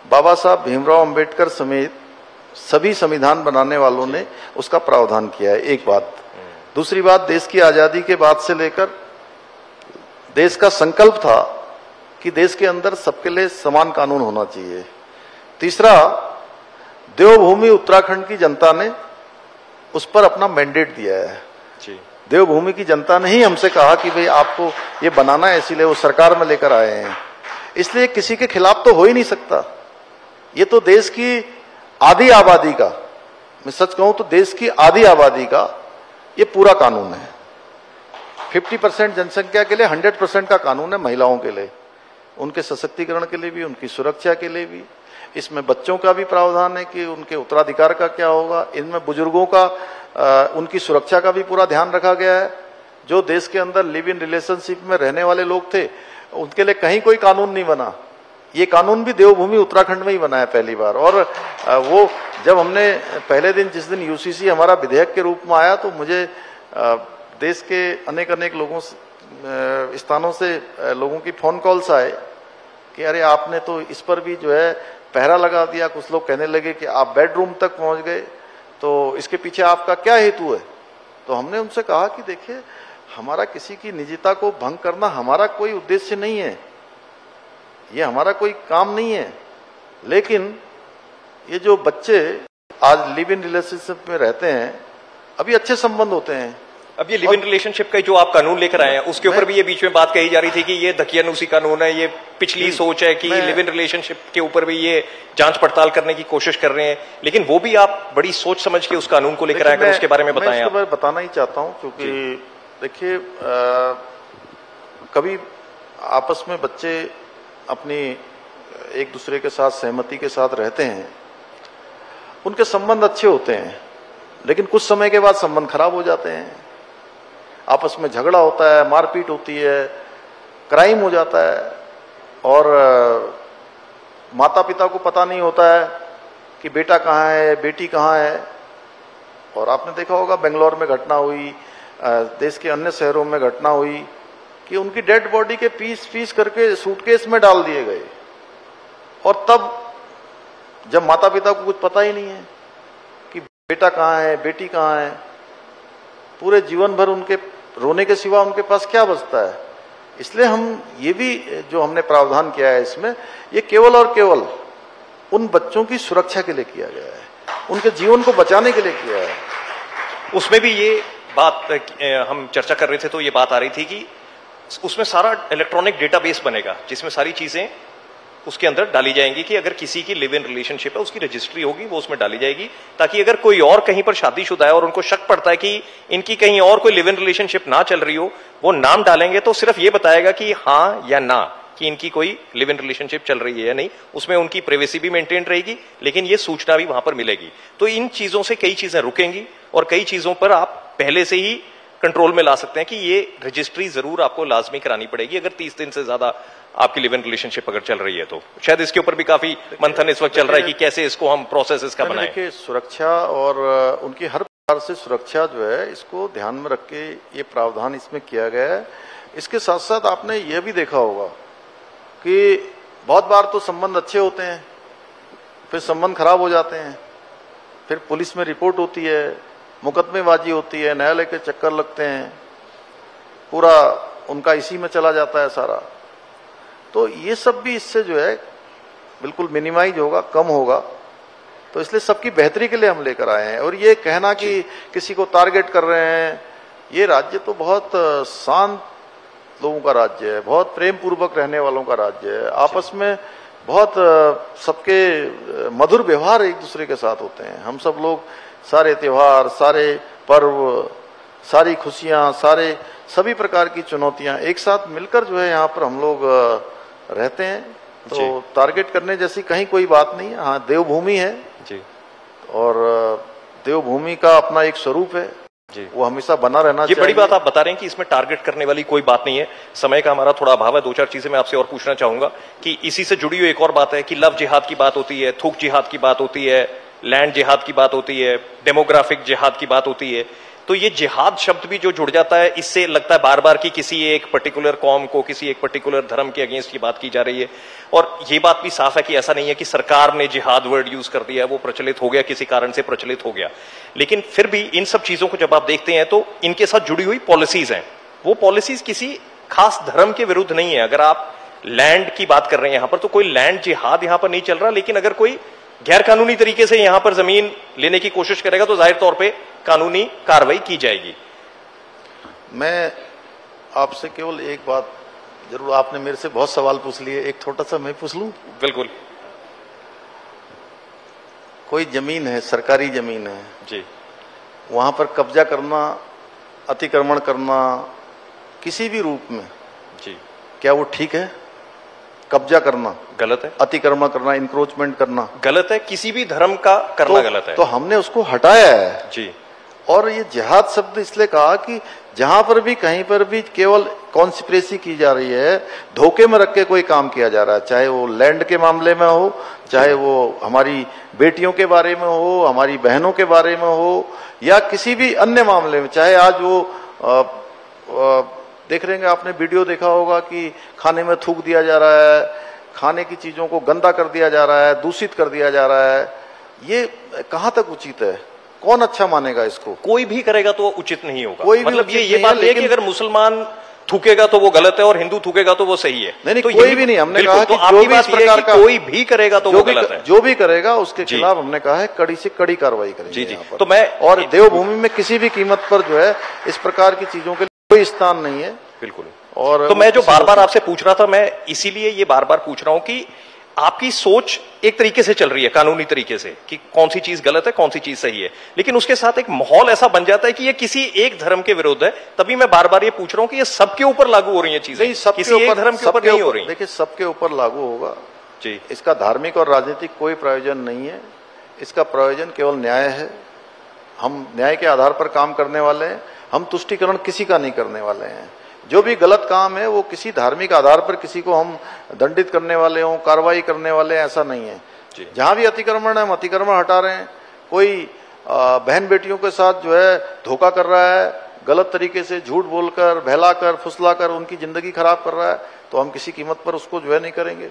बाबा साहब भीमराव अंबेडकर समेत सभी संविधान बनाने वालों ने उसका प्रावधान किया है, एक बात। दूसरी बात, देश की आजादी के बाद से लेकर देश का संकल्प था कि देश के अंदर सबके लिए समान कानून होना चाहिए। तीसरा, देवभूमि उत्तराखंड की जनता ने उस पर अपना मैंडेट दिया है। जी। देवभूमि की जनता ने ही हमसे कहा कि भाई आपको ये बनाना है, इसीलिए वो सरकार में लेकर आए हैं। इसलिए किसी के खिलाफ तो हो ही नहीं सकता। ये तो देश की आधी आबादी का, मैं सच कहूं तो देश की आधी आबादी का ये पूरा कानून है। 50% जनसंख्या के लिए 100% का कानून है, महिलाओं के लिए, उनके सशक्तिकरण के लिए भी, उनकी सुरक्षा के लिए भी। इसमें बच्चों का भी प्रावधान है कि उनके उत्तराधिकार का क्या होगा। इनमें बुजुर्गों का उनकी सुरक्षा का भी पूरा ध्यान रखा गया है। जो देश के अंदर लिव इन रिलेशनशिप में रहने वाले लोग थे, उनके लिए कहीं कोई कानून नहीं बना। ये कानून भी देवभूमि उत्तराखंड में ही बना है पहली बार। और वो जब हमने पहले दिन, जिस दिन यूसीसी हमारा विधेयक के रूप में आया, तो मुझे देश के अनेक लोगों स्थानों से लोगों की फोन कॉल्स आए कि अरे आपने तो इस पर भी जो है पहरा लगा दिया। कुछ लोग कहने लगे कि आप बेडरूम तक पहुंच गए, तो इसके पीछे आपका क्या हेतु है। तो हमने उनसे कहा कि देखिए, हमारा किसी की निजता को भंग करना हमारा कोई उद्देश्य नहीं है, ये हमारा कोई काम नहीं है। लेकिन ये जो बच्चे आज लिव इन रिलेशनशिप में रहते हैं, अभी अच्छे संबंध होते हैं। अब ये लिव इन रिलेशनशिप का जो आप कानून लेकर आए हैं, उसके ऊपर भी ये बीच में बात कही जा रही थी कि ये दकियानूसी कानून है, ये पिछली सोच है कि लिव इन रिलेशनशिप के ऊपर भी ये जांच पड़ताल करने की कोशिश कर रहे हैं। लेकिन वो भी आप बड़ी सोच समझ के उस कानून को लेकर आए, उसके बारे में बताएं। मैं बताना ही चाहता हूं, क्योंकि देखिए, कभी आपस में बच्चे अपनी एक दूसरे के साथ सहमति के साथ रहते हैं, उनके संबंध अच्छे होते हैं, लेकिन कुछ समय के बाद संबंध खराब हो जाते हैं। आपस में झगड़ा होता है, मारपीट होती है, क्राइम हो जाता है, और माता पिता को पता नहीं होता है कि बेटा कहाँ है, बेटी कहाँ है। और आपने देखा होगा, बेंगलोर में घटना हुई, देश के अन्य शहरों में घटना हुई कि उनकी डेड बॉडी के पीस करके सूटकेस में डाल दिए गए। और तब जब माता पिता को कुछ पता ही नहीं है कि बेटा कहाँ है, बेटी कहाँ है, पूरे जीवन भर उनके रोने के सिवा उनके पास क्या बचता है। इसलिए हम ये भी जो हमने प्रावधान किया है इसमें, ये केवल और केवल उन बच्चों की सुरक्षा के लिए किया गया है, उनके जीवन को बचाने के लिए किया है। उसमें भी ये बात हम चर्चा कर रहे थे, तो ये बात आ रही थी कि उसमें सारा इलेक्ट्रॉनिक डेटाबेस बनेगा, जिसमें सारी चीजें उसके अंदर डाली जाएंगी कि अगर किसी की लिव इन रिलेशनशिप है, उसकी रजिस्ट्री होगी, वो उसमें डाली जाएगी, ताकि अगर कोई और कहीं पर शादीशुदा है और उनको शक पड़ता है कि इनकी कहीं और कोई लिव इन रिलेशनशिप ना चल रही हो, वो नाम डालेंगे तो सिर्फ ये बताएगा कि हाँ या ना, कि इनकी कोई लिव इन रिलेशनशिप चल रही है या नहीं। उसमें उनकी प्राइवेसी भी मेंटेन रहेगी, लेकिन ये सूचना भी वहां पर मिलेगी। तो इन चीजों से कई चीजें रुकेंगी और कई चीजों पर आप पहले से ही कंट्रोल में ला सकते हैं कि ये रजिस्ट्री जरूर आपको लाजमी करानी पड़ेगी अगर 30 दिन से ज्यादा आपकी लिव इन रिलेशनशिप अगर चल रही है। तो शायद इसके ऊपर भी काफी मंथन इस वक्त चल रहा है कि कैसे इसको हम प्रोसेस इसका बनाएं। देखिए, सुरक्षा और उनकी हर प्रकार से सुरक्षा जो है, इसको ध्यान में रख के ये प्रावधान इसमें किया गया है। इसके साथ साथ आपने यह भी देखा होगा कि बहुत बार तो संबंध अच्छे होते हैं, फिर संबंध खराब हो जाते हैं, फिर पुलिस में रिपोर्ट होती है, मुकदमेबाजी होती है, न्यायालय के चक्कर लगते हैं, पूरा उनका इसी में चला जाता है सारा। तो ये सब भी इससे जो है बिल्कुल मिनिमाइज होगा, कम होगा। तो इसलिए सबकी बेहतरी के लिए हम लेकर आए हैं। और ये कहना कि किसी को टारगेट कर रहे हैं, ये राज्य तो बहुत शांत लोगों का राज्य है, बहुत प्रेम पूर्वक रहने वालों का राज्य है। आपस में बहुत सबके मधुर व्यवहार एक दूसरे के साथ होते हैं। हम सब लोग सारे त्योहार, सारे पर्व, सारी खुशियां, सभी प्रकार की चुनौतियां एक साथ मिलकर जो है यहाँ पर हम लोग रहते हैं। तो टारगेट करने जैसी कहीं कोई बात नहीं है। हाँ, देवभूमि है जी, और देवभूमि का अपना एक स्वरूप है जी, वो हमेशा बना रहना चाहिए। ये बड़ी बात आप बता रहे हैं कि इसमें टारगेट करने वाली कोई बात नहीं है। समय का हमारा थोड़ा अभाव है, 2-4 चीजें मैं आपसे और पूछना चाहूंगा कि इसी से जुड़ी हुई एक और बात है कि लव जिहाद की बात होती है, थूक जिहाद की बात होती है, लैंड जिहाद की बात होती है, डेमोग्राफिक जिहाद की बात होती है। तो ये जिहाद शब्द भी जो जुड़ जाता है, इससे लगता है बार बार कि किसी एक पर्टिकुलर कौम को, किसी एक पर्टिकुलर धर्म के अगेंस्ट की बात की जा रही है। और ये बात भी साफ है कि ऐसा नहीं है कि सरकार ने जिहाद वर्ड यूज कर दिया, वो प्रचलित हो गया, किसी कारण से प्रचलित हो गया। लेकिन फिर भी इन सब चीजों को जब आप देखते हैं तो इनके साथ जुड़ी हुई पॉलिसीज हैं, वो पॉलिसीज किसी खास धर्म के विरुद्ध नहीं है। अगर आप लैंड की बात कर रहे हैं यहां पर, तो कोई लैंड जिहाद यहां पर नहीं चल रहा। लेकिन अगर कोई गैर कानूनी तरीके से यहां पर जमीन लेने की कोशिश करेगा तो जाहिर तौर पे कानूनी कार्रवाई की जाएगी। मैं आपसे केवल एक बात, जरूर आपने मेरे से बहुत सवाल पूछ लिए, एक छोटा सा मैं पूछ लूं? बिल्कुल। कोई जमीन है, सरकारी जमीन है जी, वहां पर कब्जा करना, अतिक्रमण करना किसी भी रूप में जी, क्या वो ठीक है? कब्जा करना गलत है, अतिक्रमण करना, इंक्रोचमेंट करना गलत है, किसी भी धर्म का करना गलत है। तो हमने उसको हटाया है जी। और ये जिहाद शब्द इसलिए कहा कि जहां पर भी कहीं पर भी केवल कॉन्स्पिरेसी की जा रही है, धोखे में रख के कोई काम किया जा रहा है, चाहे वो लैंड के मामले में हो, चाहे वो हमारी बेटियों के बारे में हो, हमारी बहनों के बारे में हो, या किसी भी अन्य मामले में, चाहे आज वो देख रहे हैं, आपने वीडियो देखा होगा कि खाने में थूक दिया जा रहा है, खाने की चीजों को गंदा कर दिया जा रहा है, दूषित कर दिया जा रहा है। ये कहां तक उचित है? कौन अच्छा मानेगा इसको? कोई भी करेगा तो उचित नहीं होगा। कोई भी मतलब उचित ये नहीं बात है, है कि अगर मुसलमान थूकेगा तो वो गलत है और हिंदू थूकेगा तो वो सही है। नहीं, तो कोई भी नहीं। हमने कहा कि तो जो आपकी भी बात इस ये है प्रकार कि का कोई भी करेगा तो वो गलत है। जो भी करेगा उसके जी। खिलाफ हमने कहा है कड़ी से कड़ी कार्रवाई करेंगे। जी जी। यहाँ पर। तो मैं और देवभूमि में किसी भी कीमत पर जो है इस प्रकार की चीजों के लिए कोई स्थान नहीं है। बिल्कुल। और तो मैं जो बार बार आपसे पूछ रहा था, मैं इसीलिए ये बार बार पूछ रहा हूं कि आपकी सोच एक तरीके से चल रही है, कानूनी तरीके से, कि कौन सी चीज गलत है, कौन सी चीज सही है, लेकिन उसके साथ एक माहौल ऐसा बन जाता है कि ये किसी एक धर्म के विरुद्ध है। तभी मैं बार बार ये पूछ रहा हूं कि ये सबके ऊपर लागू हो रही है चीजें, किसी एक धर्म के ऊपर नहीं हो रही। देखिए, सबके ऊपर लागू होगा जी। इसका धार्मिक और राजनीतिक कोई प्रयोजन नहीं है। इसका प्रयोजन केवल न्याय है। हम न्याय के आधार पर काम करने वाले हैं। हम तुष्टीकरण किसी का नहीं करने वाले हैं। जो भी गलत काम है वो किसी धार्मिक आधार पर किसी को हम दंडित करने वाले हों, कार्रवाई करने वाले हैं, ऐसा नहीं है। जहां भी अतिक्रमण है हम अतिक्रमण हटा रहे हैं। कोई बहन बेटियों के साथ जो है धोखा कर रहा है, गलत तरीके से झूठ बोलकर, बहलाकर, फुसलाकर उनकी जिंदगी खराब कर रहा है, तो हम किसी कीमत पर उसको जो है नहीं करेंगे।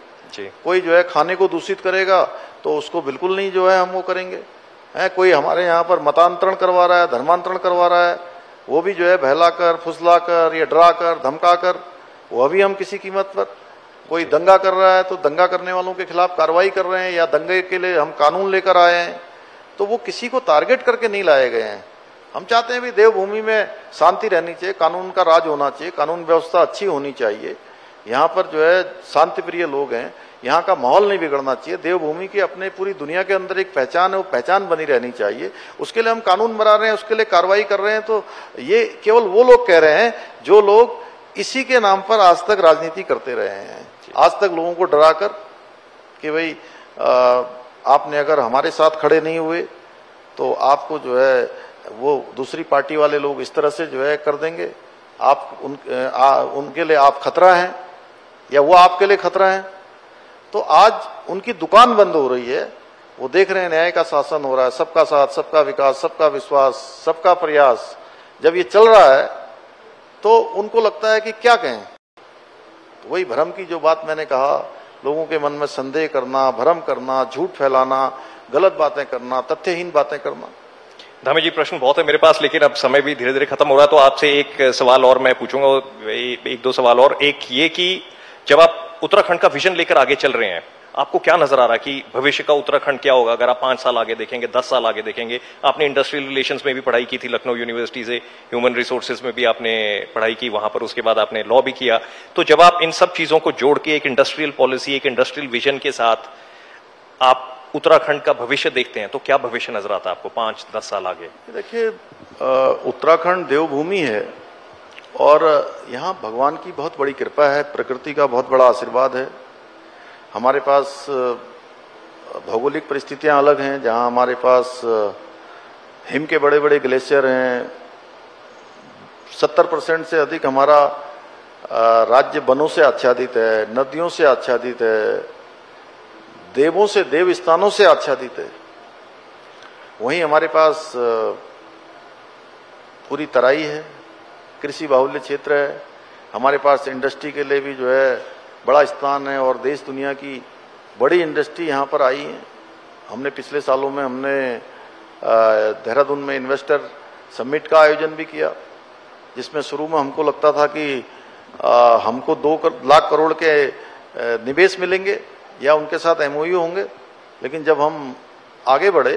कोई जो है खाने को दूषित करेगा तो उसको बिल्कुल नहीं जो है हम वो करेंगे। कोई हमारे यहाँ पर मतांतरण करवा रहा है, धर्मांतरण करवा रहा है, वो भी जो है बहलाकर, फुसलाकर या डराकर, धमकाकर, वह भी हम किसी कीमत पर। कोई दंगा कर रहा है तो दंगा करने वालों के खिलाफ कार्रवाई कर रहे हैं, या दंगे के लिए हम कानून लेकर आए हैं, तो वो किसी को टारगेट करके नहीं लाए गए हैं। हम चाहते हैं भी देवभूमि में शांति रहनी चाहिए, कानून का राज होना चाहिए, कानून व्यवस्था अच्छी होनी चाहिए। यहाँ पर जो है शांति प्रिय लोग हैं, यहाँ का माहौल नहीं बिगड़ना चाहिए। देवभूमि की अपने पूरी दुनिया के अंदर एक पहचान है, वो पहचान बनी रहनी चाहिए। उसके लिए हम कानून बना रहे हैं, उसके लिए कार्रवाई कर रहे हैं। तो ये केवल वो लोग कह रहे हैं जो लोग इसी के नाम पर आज तक राजनीति करते रहे हैं। आज तक लोगों को डराकर कि भाई आपने अगर हमारे साथ खड़े नहीं हुए तो आपको जो है वो दूसरी पार्टी वाले लोग इस तरह से जो है कर देंगे, आप उनके लिए आप खतरा हैं या वो आपके लिए खतरा है। तो आज उनकी दुकान बंद हो रही है। वो देख रहे हैं न्याय का शासन हो रहा है, सबका साथ, सबका विकास, सबका विश्वास, सबका प्रयास जब ये चल रहा है तो उनको लगता है कि क्या कहें। तो वही भ्रम की जो बात मैंने कहा, लोगों के मन में संदेह करना, भ्रम करना, झूठ फैलाना, गलत बातें करना, तथ्यहीन बातें करना। धामी जी, प्रश्न बहुत है मेरे पास, लेकिन अब समय भी धीरे धीरे खत्म हो रहा है, तो आपसे एक सवाल और मैं पूछूंगा, एक दो सवाल और। एक ये कि जब आप उत्तराखंड का विजन लेकर आगे चल रहे हैं, आपको क्या नजर आ रहा है कि भविष्य का उत्तराखंड क्या होगा? अगर आप 5 साल आगे देखेंगे, 10 साल आगे देखेंगे, आपने इंडस्ट्रियल रिलेशंस में भी पढ़ाई की थी लखनऊ यूनिवर्सिटी से, ह्यूमन रिसोर्सेज में भी आपने पढ़ाई की वहां पर, उसके बाद आपने लॉ भी किया। तो जब आप इन सब चीजों को जोड़ के एक इंडस्ट्रियल पॉलिसी, एक इंडस्ट्रियल विजन के साथ आप उत्तराखंड का भविष्य देखते हैं, तो क्या भविष्य नजर आता है आपको 5-10 साल आगे? देखिए, उत्तराखंड देवभूमि है और यहाँ भगवान की बहुत बड़ी कृपा है, प्रकृति का बहुत बड़ा आशीर्वाद है। हमारे पास भौगोलिक परिस्थितियां अलग हैं, जहाँ हमारे पास हिम के बड़े बड़े ग्लेशियर हैं। 70% से अधिक हमारा राज्य वनों से आच्छादित है, नदियों से आच्छादित है, देवों से, देव स्थानों से आच्छादित है। वहीं हमारे पास पूरी तराई है, कृषि बाहुल्य क्षेत्र है। हमारे पास इंडस्ट्री के लिए भी जो है बड़ा स्थान है और देश दुनिया की बड़ी इंडस्ट्री यहाँ पर आई है। हमने पिछले सालों में देहरादून में इन्वेस्टर समिट का आयोजन भी किया, जिसमें शुरू में हमको लगता था कि हमको 2 लाख करोड़ के निवेश मिलेंगे या उनके साथ एमओयू होंगे, लेकिन जब हम आगे बढ़े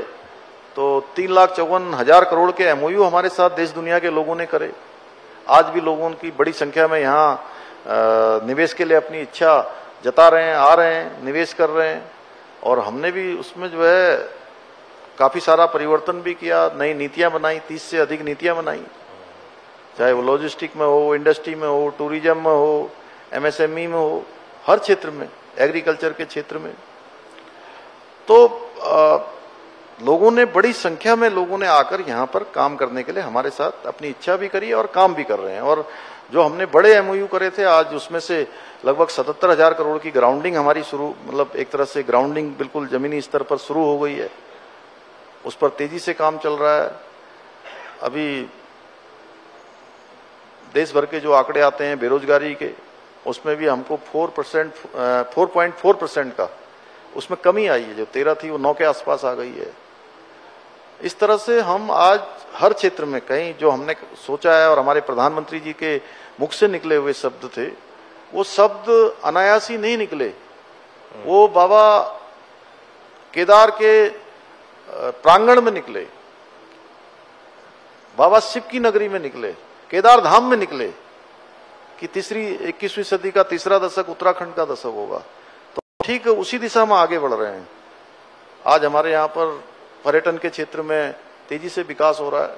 तो 3,54,000 करोड़ के एमओयू हमारे साथ देश दुनिया के लोगों ने करे। आज भी लोगों की बड़ी संख्या में यहाँ निवेश के लिए अपनी इच्छा जता रहे हैं, आ रहे हैं, निवेश कर रहे हैं। और हमने भी उसमें जो है काफी सारा परिवर्तन भी किया, नई नीतियां बनाई, 30 से अधिक नीतियां बनाई, चाहे वो लॉजिस्टिक में हो, इंडस्ट्री में हो, टूरिज्म में हो, एमएसएमई में हो, हर क्षेत्र में, एग्रीकल्चर के क्षेत्र में। तो लोगों ने बड़ी संख्या में लोगों ने आकर यहाँ पर काम करने के लिए हमारे साथ अपनी इच्छा भी करी और काम भी कर रहे हैं। और जो हमने बड़े एमओयू करे थे, आज उसमें से लगभग 77,000 करोड़ की ग्राउंडिंग हमारी शुरू, मतलब एक तरह से ग्राउंडिंग बिल्कुल जमीनी स्तर पर शुरू हो गई है। उस पर तेजी से काम चल रहा है। अभी देश भर के जो आंकड़े आते हैं बेरोजगारी के, उसमें भी हमको 4.4% का उसमें कमी आई है। जो 13 थी वो 9 के आसपास आ गई है। इस तरह से हम आज हर क्षेत्र में कहीं जो हमने सोचा है और हमारे प्रधानमंत्री जी के मुख से निकले हुए शब्द थे, वो शब्द अनायास ही नहीं निकले। वो बाबा केदार के प्रांगण में निकले, बाबा शिव की नगरी में निकले, केदार धाम में निकले कि 21वीं सदी का तीसरा दशक उत्तराखंड का दशक होगा। तो ठीक उसी दिशा में आगे बढ़ रहे हैं। आज हमारे यहाँ पर पर्यटन के क्षेत्र में तेजी से विकास हो रहा है।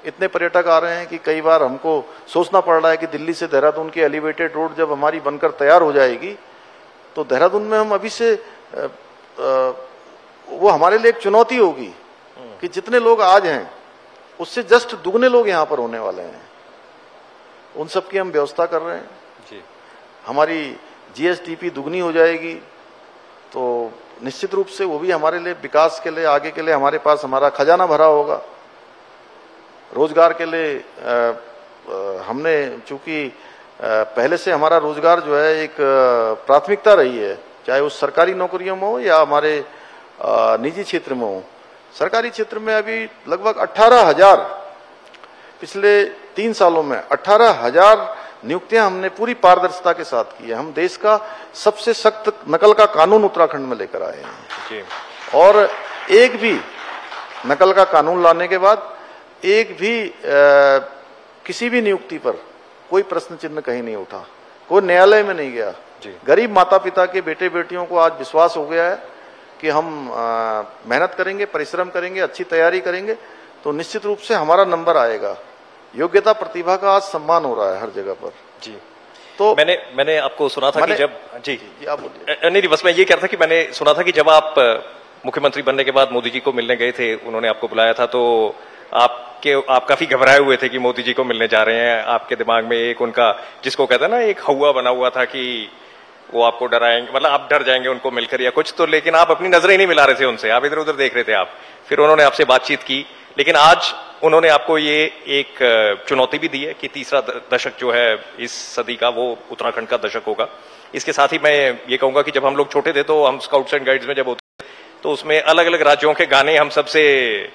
इतने पर्यटक आ रहे हैं कि कई बार हमको सोचना पड़ रहा है कि दिल्ली से देहरादून की एलिवेटेड रोड जब हमारी बनकर तैयार हो जाएगी तो देहरादून में हम अभी से वो हमारे लिए एक चुनौती होगी कि जितने लोग आज हैं उससे जस्ट दुगने लोग यहाँ पर होने वाले हैं। उन सब की हम व्यवस्था कर रहे हैं जी। हमारी जीएसडीपी दुगनी हो जाएगी तो निश्चित रूप से वो भी हमारे लिए विकास के लिए, आगे के लिए हमारे पास हमारा खजाना भरा होगा। रोजगार के लिए हमने चूंकि पहले से हमारा रोजगार जो है एक प्राथमिकता रही है, चाहे उस सरकारी नौकरियों में हो या हमारे निजी क्षेत्र में हो। सरकारी क्षेत्र में अभी लगभग 18,000 पिछले 3 सालों में 18,000 नियुक्तियां हमने पूरी पारदर्शिता के साथ की है। हम देश का सबसे सख्त नकल का कानून उत्तराखंड में लेकर आए हैं और एक भी नकल का कानून लाने के बाद एक भी किसी भी नियुक्ति पर कोई प्रश्न चिन्ह कहीं नहीं उठा, कोई न्यायालय में नहीं गया। गरीब माता पिता के बेटे बेटियों को आज विश्वास हो गया है कि हम मेहनत करेंगे, परिश्रम करेंगे, अच्छी तैयारी करेंगे तो निश्चित रूप से हमारा नंबर आएगा। योग्यता प्रतिभा का आज सम्मान हो रहा है हर जगह पर जी। तो मैंने आपको सुना था कि जब जी आप बोलिए। नहीं, बस मैं ये कह रहा था कि मैंने सुना था कि जब आप मुख्यमंत्री बनने के बाद मोदी जी को मिलने गए थे, उन्होंने आपको बुलाया था तो आप काफी घबराए हुए थे कि मोदी जी को मिलने जा रहे हैं। आपके दिमाग में एक उनका, जिसको कहते हैं ना, एक हवा बना हुआ था कि वो आपको डराएंगे, मतलब आप डर जाएंगे उनको मिलकर या कुछ। तो लेकिन आप अपनी नजरें ही नहीं मिला रहे थे उनसे, आप इधर उधर देख रहे थे आप। फिर उन्होंने आपसे बातचीत की, लेकिन आज उन्होंने आपको ये एक चुनौती भी दी है कि तीसरा दशक जो है इस सदी का वो उत्तराखंड का दशक होगा। इसके साथ ही मैं ये कहूंगा कि जब हम लोग छोटे थे तो हम स्काउट्स एंड गाइड्स में जब होते तो उसमें अलग अलग राज्यों के गाने हम सबसे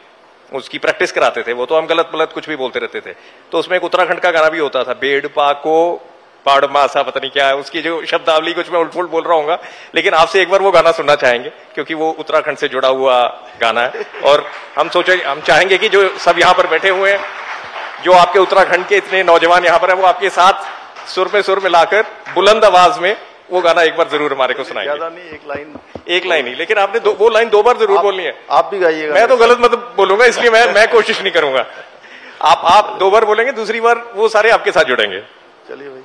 उसकी प्रैक्टिस कराते थे। वो तो हम गलत गलत कुछ भी बोलते रहते थे। तो उसमें एक उत्तराखंड का गाना भी होता था, बेड़ पाको पाड़ मासा, पता नहीं क्या है उसकी जो शब्दावली, कुछ मैं उल्ट-पुल्ट बोल रहा हूँ, लेकिन आपसे एक बार वो गाना सुनना चाहेंगे क्योंकि वो उत्तराखंड से जुड़ा हुआ गाना है। और हम चाहेंगे कि जो सब यहाँ पर बैठे हुए हैं, जो आपके उत्तराखंड के इतने नौजवान यहाँ पर है, वो आपके साथ सुर में सुर मिलाकर बुलंद आवाज में वो गाना एक बार जरूर हमारे को सुनाएंगे। ज्यादा नहीं, एक लाइन ही, लेकिन आपने वो लाइन 2 बार जरूर बोलनी है। आप भी गाइएगा। मैं तो गलत मतलब बोलूंगा, इसलिए मैं कोशिश नहीं करूंगा। आप 2 बार बोलेंगे, दूसरी बार वो सारे आपके साथ जुड़ेंगे। चलिए भाई।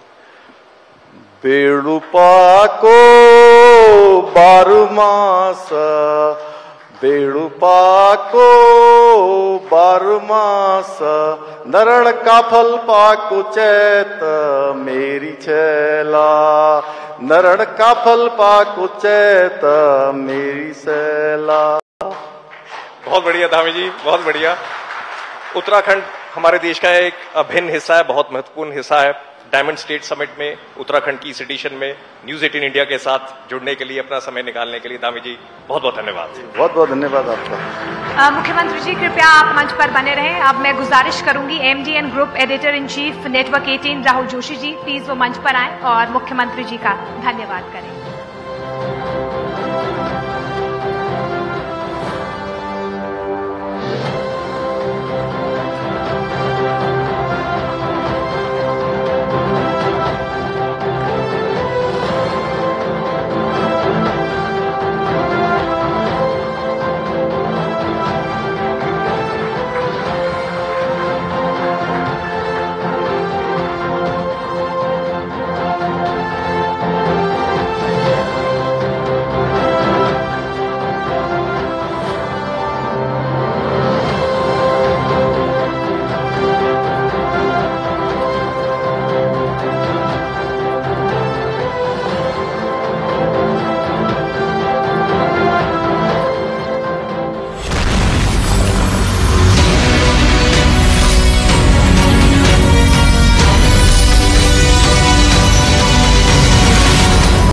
बेड़ुपाको बारुमास, बेड़ुपाको बारुमास, नरण का फल पाको चैत मेरी छैला, नरण का फल पाको चैत मेरी सैला। बहुत बढ़िया धामी जी, बहुत बढ़िया। उत्तराखंड हमारे देश का एक अभिन्न हिस्सा है, बहुत महत्वपूर्ण हिस्सा है। डायमंड स्टेट समिट में उत्तराखंड की इस एडिशन में न्यूज 18 इंडिया के साथ जुड़ने के लिए, अपना समय निकालने के लिए धामी जी बहुत बहुत धन्यवाद। बहुत बहुत धन्यवाद आपका। मुख्यमंत्री जी कृपया आप मंच पर बने रहें। अब मैं गुजारिश करूंगी MDN group editor in chief network 18 Rahul Joshi ji, please वो मंच पर आएं और मुख्यमंत्री जी का धन्यवाद करें।